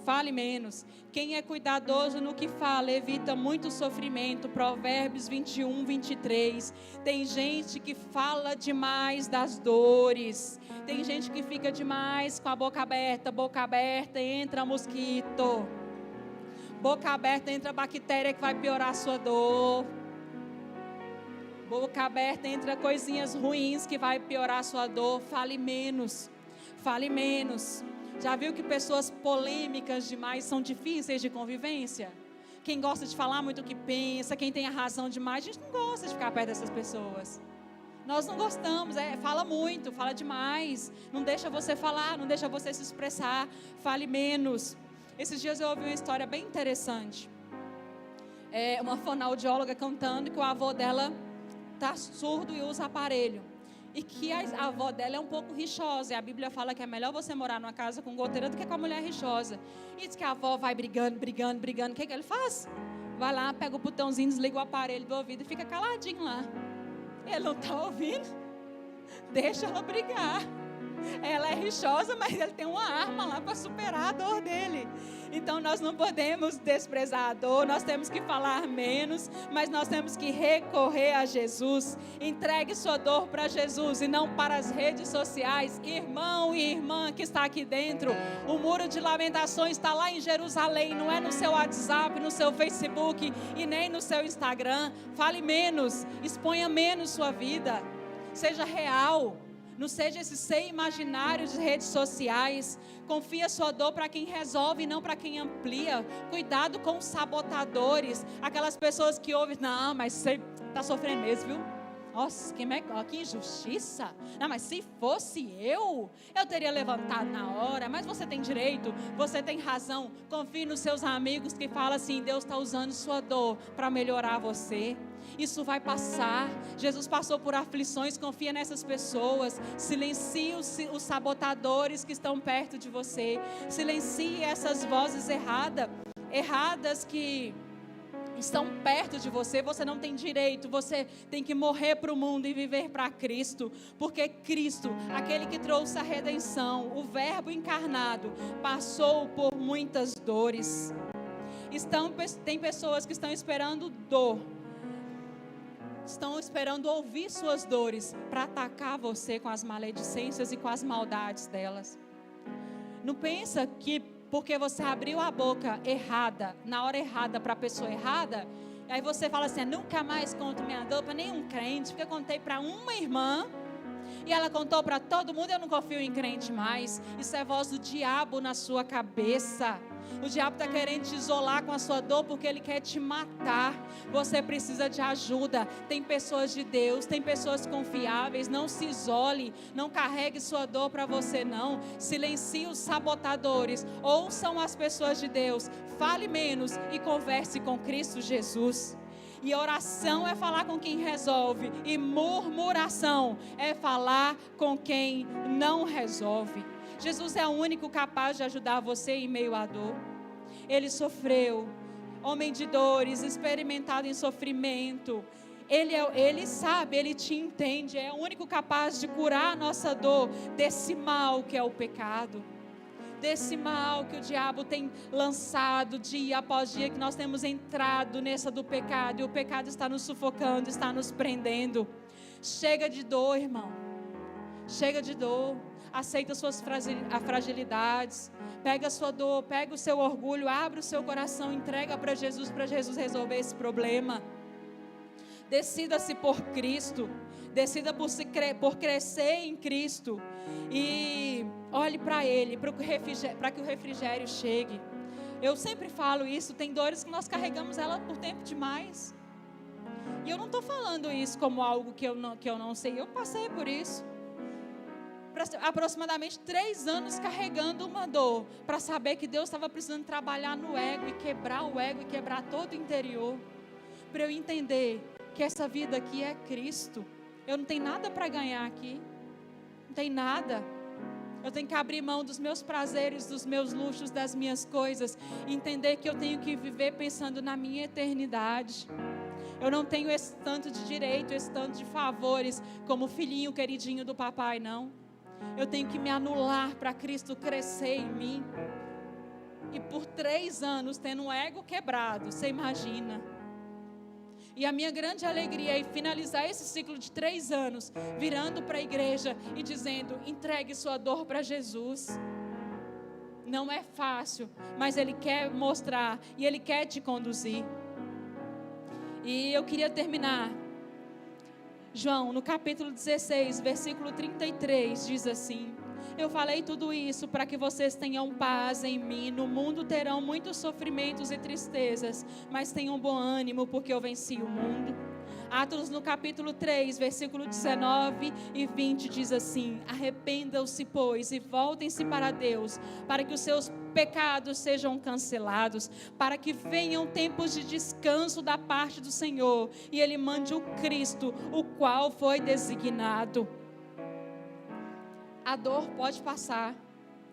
Fale menos. Quem é cuidadoso no que fala evita muito sofrimento. Provérbios 21, 23. Tem gente que fala demais das dores. Tem gente que fica demais com a boca aberta, entra mosquito. Boca aberta, entra bactéria que vai piorar a sua dor. Boca aberta, entra coisinhas ruins que vai piorar a sua dor. Fale menos. Fale menos. Já viu que pessoas polêmicas demais são difíceis de convivência? Quem gosta de falar muito o que pensa, quem tem a razão demais, a gente não gosta de ficar perto dessas pessoas. Nós não gostamos, fala muito, fala demais, não deixa você falar, não deixa você se expressar, fale menos. Esses dias eu ouvi uma história bem interessante. Uma fonoaudióloga cantando que o avô dela está surdo e usa aparelho. E que a avó dela é um pouco rixosa. E a Bíblia fala que é melhor você morar numa casa com goteira do que com a mulher rixosa. E diz que a avó vai brigando. O que ele faz? Vai lá, pega o botãozinho, desliga o aparelho do ouvido e fica caladinho lá. Ele não está ouvindo. Deixa ela brigar. Ela é rixosa, mas ele tem uma arma lá para superar a dor dele. Então nós não podemos desprezar a dor, nós temos que falar menos, mas nós temos que recorrer a Jesus. Entregue sua dor para Jesus e não para as redes sociais. Irmão e irmã que está aqui dentro, o muro de lamentações está lá em Jerusalém, não é no seu WhatsApp, no seu Facebook e nem no seu Instagram. Fale menos, exponha menos sua vida, seja real. Não seja esse ser imaginário de redes sociais. Confia a sua dor para quem resolve e não para quem amplia. Cuidado com os sabotadores. Aquelas pessoas que ouvem, não, mas você está sofrendo mesmo, viu? Nossa, que injustiça. Não, mas se fosse eu teria levantado na hora. Mas você tem direito, você tem razão. Confie nos seus amigos que falam assim, Deus está usando sua dor para melhorar você. Isso vai passar. Jesus passou por aflições, confia nessas pessoas. Silencie os sabotadores que estão perto de você. Silencie essas vozes erradas que estão perto de você. Você não tem direito, você tem que morrer para o mundo e viver para Cristo, porque Cristo, aquele que trouxe a redenção, o verbo encarnado, passou por muitas dores. Tem pessoas que estão esperando dor, estão esperando ouvir suas dores para atacar você com as maledicências e com as maldades delas. Não pensa que porque você abriu a boca errada, na hora errada para a pessoa errada, aí você fala assim, nunca mais conto minha dor para nenhum crente, porque eu contei para uma irmã e ela contou para todo mundo, eu não confio em crente mais. Isso é voz do diabo na sua cabeça. O diabo está querendo te isolar com a sua dor porque ele quer te matar. Você precisa de ajuda. Tem pessoas de Deus, tem pessoas confiáveis. Não se isole, não carregue sua dor para você não. Silencie os sabotadores. Ouçam as pessoas de Deus. Fale menos e converse com Cristo Jesus. E oração é falar com quem resolve. E murmuração é falar com quem não resolve. Jesus é o único capaz de ajudar você em meio à dor. Ele sofreu, homem de dores, experimentado em sofrimento. Ele sabe, Ele te entende. É o único capaz de curar a nossa dor desse mal que é o pecado. Desse mal que o diabo tem lançado dia após dia, que nós temos entrado nessa do pecado. E o pecado está nos sufocando, está nos prendendo. Chega de dor, irmão. Chega de dor. Aceita suas fragilidades, pega a sua dor, pega o seu orgulho, abre o seu coração, entrega para Jesus resolver esse problema. Decida-se por Cristo, decida por crescer em Cristo e olhe para Ele, para que o refrigério chegue. Eu sempre falo isso, tem dores que nós carregamos ela por tempo demais. E eu não estou falando isso como algo que eu não sei, eu passei por isso. Aproximadamente 3 anos carregando uma dor, para saber que Deus estava precisando trabalhar no ego e quebrar o ego e quebrar todo o interior, para eu entender que essa vida aqui é Cristo. Eu não tenho nada para ganhar aqui, não tem nada. Eu tenho que abrir mão dos meus prazeres, dos meus luxos, das minhas coisas, e entender que eu tenho que viver pensando na minha eternidade. Eu não tenho esse tanto de direito, esse tanto de favores como o filhinho queridinho do papai, não. Eu tenho que me anular para Cristo crescer em mim. E por 3 anos tendo um ego quebrado, você imagina. E a minha grande alegria é finalizar esse ciclo de 3 anos, virando para a igreja e dizendo, entregue sua dor para Jesus. Não é fácil, mas Ele quer mostrar e Ele quer te conduzir. E eu queria terminar. João, no capítulo 16, versículo 33, diz assim: eu falei tudo isso para que vocês tenham paz em mim. No mundo terão muitos sofrimentos e tristezas, mas tenham bom ânimo, porque eu venci o mundo. Atos no capítulo 3, versículo 19 e 20 diz assim: arrependam-se, pois, e voltem-se para Deus, para que os seus pecados sejam cancelados, para que venham tempos de descanso da parte do Senhor, e Ele mande o Cristo, o qual foi designado. A dor pode passar,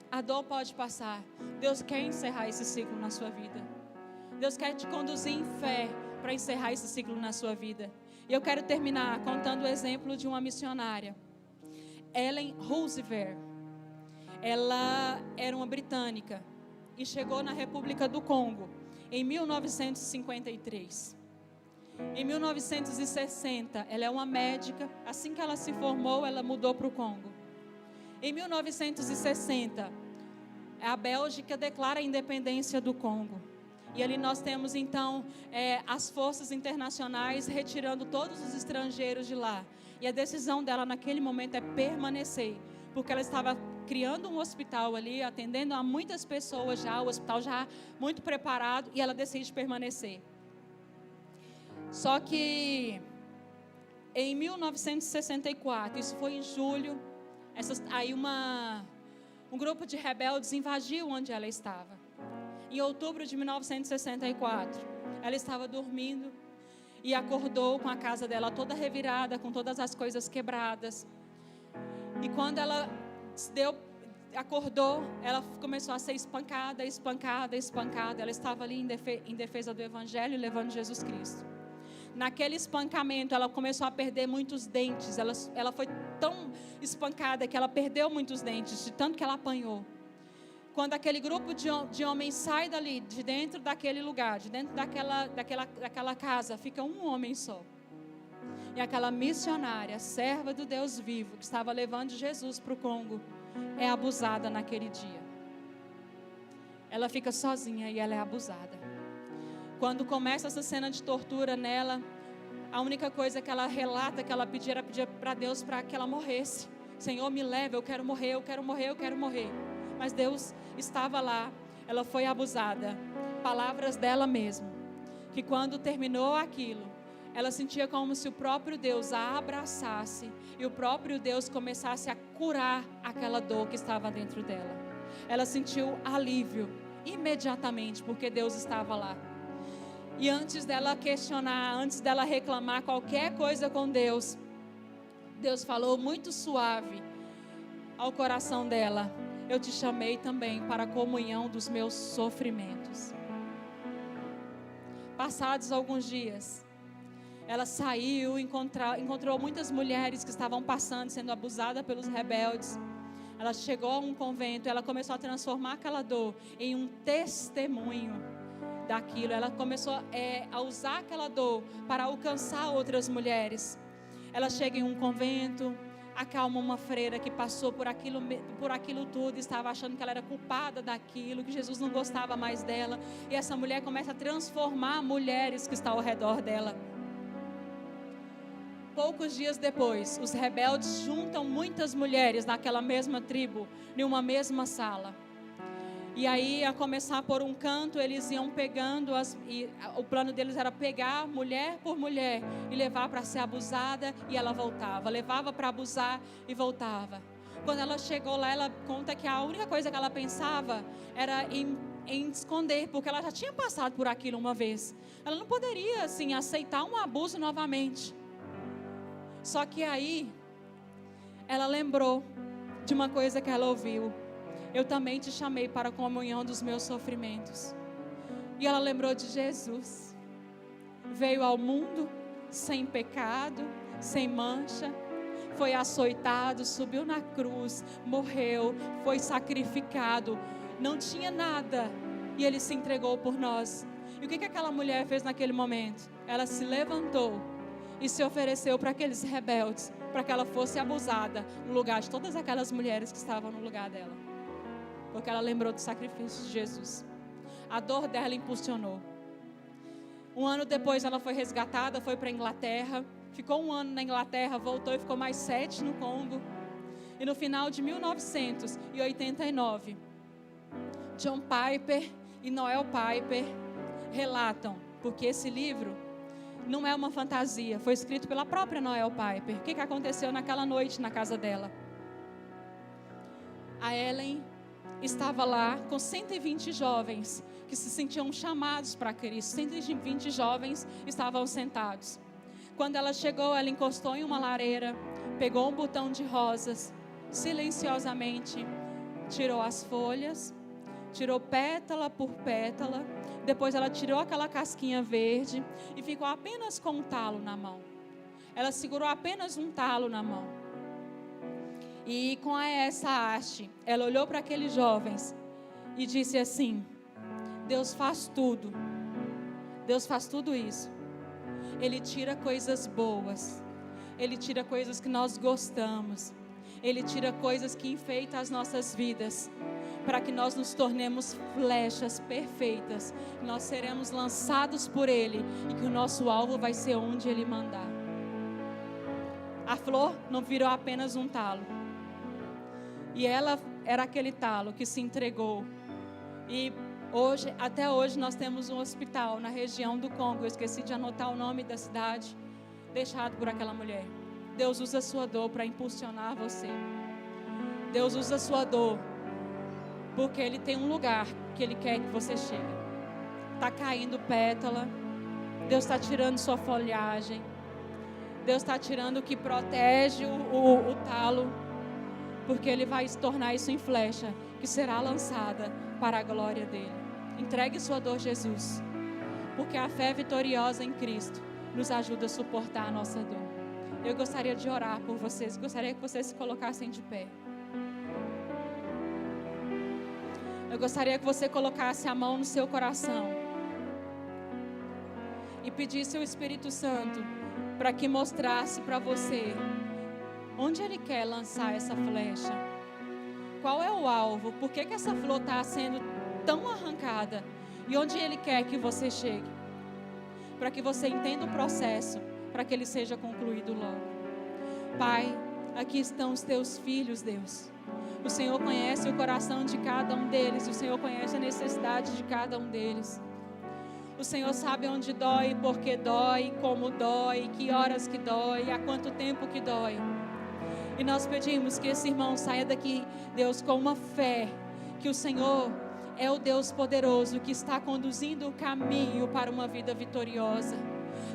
a dor pode passar. Deus quer encerrar esse ciclo na sua vida. Deus quer te conduzir em fé para encerrar esse ciclo na sua vida. E eu quero terminar contando o exemplo de uma missionária, Ellen Roosevelt. Ela era uma britânica e chegou na República do Congo em 1953. Em 1960, ela é uma médica. Assim que ela se formou, ela mudou para o Congo. Em 1960, a Bélgica declara a independência do Congo. E ali nós temos então as forças internacionais retirando todos os estrangeiros de lá. E a decisão dela naquele momento é permanecer, porque ela estava criando um hospital ali, atendendo a muitas pessoas já, o hospital já muito preparado, e ela decide permanecer. Só que em 1964, isso foi em julho, um grupo de rebeldes invadiu onde ela estava. Em outubro de 1964, ela estava dormindo e acordou com a casa dela toda revirada, com todas as coisas quebradas. E quando ela acordou, ela começou a ser espancada. Ela estava ali em defesa do Evangelho, levando Jesus Cristo. Naquele espancamento, ela começou a perder muitos dentes. Ela foi tão espancada que ela perdeu muitos dentes, de tanto que ela apanhou. Quando aquele grupo de homens sai dali, de dentro daquele lugar, de dentro daquela casa, fica um homem só. E aquela missionária, serva do Deus vivo, que estava levando Jesus para o Congo, é abusada naquele dia. Ela fica sozinha e ela é abusada. Quando começa essa cena de tortura nela, a única coisa que ela relata, que ela pedia, era pedir para Deus para que ela morresse. Senhor, me leve, eu quero morrer, eu quero morrer, eu quero morrer. Mas Deus estava lá, ela foi abusada. Palavras dela mesma, que quando terminou aquilo, ela sentia como se o próprio Deus a abraçasse e o próprio Deus começasse a curar aquela dor que estava dentro dela. Ela sentiu alívio imediatamente, porque Deus estava lá. E antes dela questionar, antes dela reclamar qualquer coisa com Deus, Deus falou muito suave ao coração dela: eu te chamei também para a comunhão dos meus sofrimentos. Passados alguns dias, ela saiu, encontrou muitas mulheres que estavam passando, sendo abusadas pelos rebeldes. Ela chegou a um convento, ela começou a transformar aquela dor em um testemunho daquilo. Ela começou a usar aquela dor para alcançar outras mulheres. Ela chega em um convento, acalma uma freira que passou por aquilo tudo, estava achando que ela era culpada daquilo, que Jesus não gostava mais dela. E essa mulher começa a transformar mulheres que estão ao redor dela. Poucos dias depois, os rebeldes juntam muitas mulheres daquela mesma tribo em uma mesma sala. E aí, a começar por um canto, eles iam pegando, o plano deles era pegar mulher por mulher e levar para ser abusada, e ela voltava. Levava para abusar e voltava. Quando ela chegou lá, ela conta que a única coisa que ela pensava era em esconder, porque ela já tinha passado por aquilo uma vez. Ela não poderia, assim, aceitar um abuso novamente. Só que aí, ela lembrou de uma coisa que ela ouviu: eu também te chamei para a comunhão dos meus sofrimentos. E ela lembrou de Jesus. Veio ao mundo sem pecado, sem mancha. Foi açoitado, subiu na cruz, morreu, foi sacrificado. Não tinha nada. E Ele se entregou por nós. E o que aquela mulher fez naquele momento? Ela se levantou e se ofereceu para aqueles rebeldes, para que ela fosse abusada no lugar de todas aquelas mulheres que estavam no lugar dela. Porque ela lembrou do sacrifício de Jesus. A dor dela impulsionou. Um ano depois ela foi resgatada, foi para a Inglaterra. Ficou um ano na Inglaterra, voltou e ficou mais 7 no Congo. E no final de 1989, John Piper e Noel Piper relatam, porque esse livro não é uma fantasia, foi escrito pela própria Noel Piper. O que aconteceu naquela noite na casa dela? A Ellen estava lá com 120 jovens que se sentiam chamados para Cristo. 120 jovens estavam sentados. Quando ela chegou, ela encostou em uma lareira, pegou um botão de rosas, silenciosamente tirou as folhas, tirou pétala por pétala, depois ela tirou aquela casquinha verde e ficou apenas com um talo na mão. Ela segurou apenas um talo na mão. E com essa haste, ela olhou para aqueles jovens e disse assim: Deus faz tudo. Deus faz tudo isso. Ele tira coisas boas. Ele tira coisas que nós gostamos. Ele tira coisas que enfeitam as nossas vidas, para que nós nos tornemos flechas perfeitas. Nós seremos lançados por Ele e que o nosso alvo vai ser onde Ele mandar. A flor não virou apenas um talo. E ela era aquele talo que se entregou. E hoje, até hoje, nós temos um hospital na região do Congo. Eu esqueci de anotar o nome da cidade, deixado por aquela mulher. Deus usa a sua dor para impulsionar você. Deus usa a sua dor porque Ele tem um lugar que Ele quer que você chegue. Está caindo pétala. Deus está tirando sua folhagem. Deus está tirando o que protege o talo, porque Ele vai tornar isso em flecha, que será lançada para a glória dEle. Entregue sua dor a Jesus, porque a fé vitoriosa em Cristo nos ajuda a suportar a nossa dor. Eu gostaria de orar por vocês, gostaria que vocês se colocassem de pé. Eu gostaria que você colocasse a mão no seu coração e pedisse ao Espírito Santo para que mostrasse para você onde Ele quer lançar essa flecha. Qual é o alvo? Por que essa flor está sendo tão arrancada? E onde Ele quer que você chegue? Para que você entenda o processo, para que ele seja concluído logo. Pai, aqui estão os teus filhos, Deus. O Senhor conhece o coração de cada um deles. O Senhor conhece a necessidade de cada um deles. O Senhor sabe onde dói, por que dói, como dói, que horas que dói, há quanto tempo que dói. E nós pedimos que esse irmão saia daqui, Deus, com uma fé que o Senhor é o Deus poderoso que está conduzindo o caminho para uma vida vitoriosa,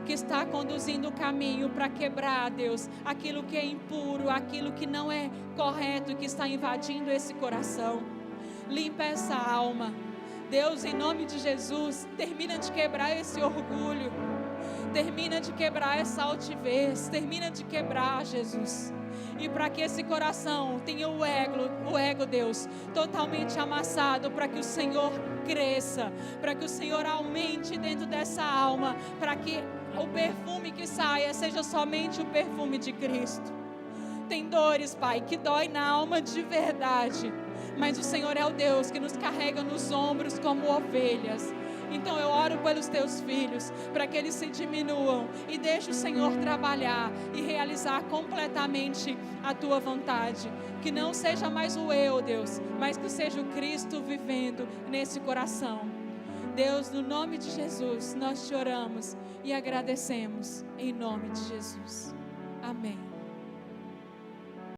que está conduzindo o caminho para quebrar, Deus, aquilo que é impuro, aquilo que não é correto, que está invadindo esse coração. Limpa essa alma, Deus, em nome de Jesus. Termina de quebrar esse orgulho, termina de quebrar essa altivez, termina de quebrar, Jesus. E para que esse coração tenha o ego, Deus, totalmente amassado, para que o Senhor cresça, para que o Senhor aumente dentro dessa alma, para que o perfume que saia seja somente o perfume de Cristo. Tem dores, Pai, que dói na alma de verdade, mas o Senhor é o Deus que nos carrega nos ombros como ovelhas. Então eu oro pelos teus filhos, para que eles se diminuam e deixe o Senhor trabalhar e realizar completamente a tua vontade. Que não seja mais o eu, Deus, mas que seja o Cristo vivendo nesse coração. Deus, no nome de Jesus, nós te oramos e agradecemos, em nome de Jesus. Amém.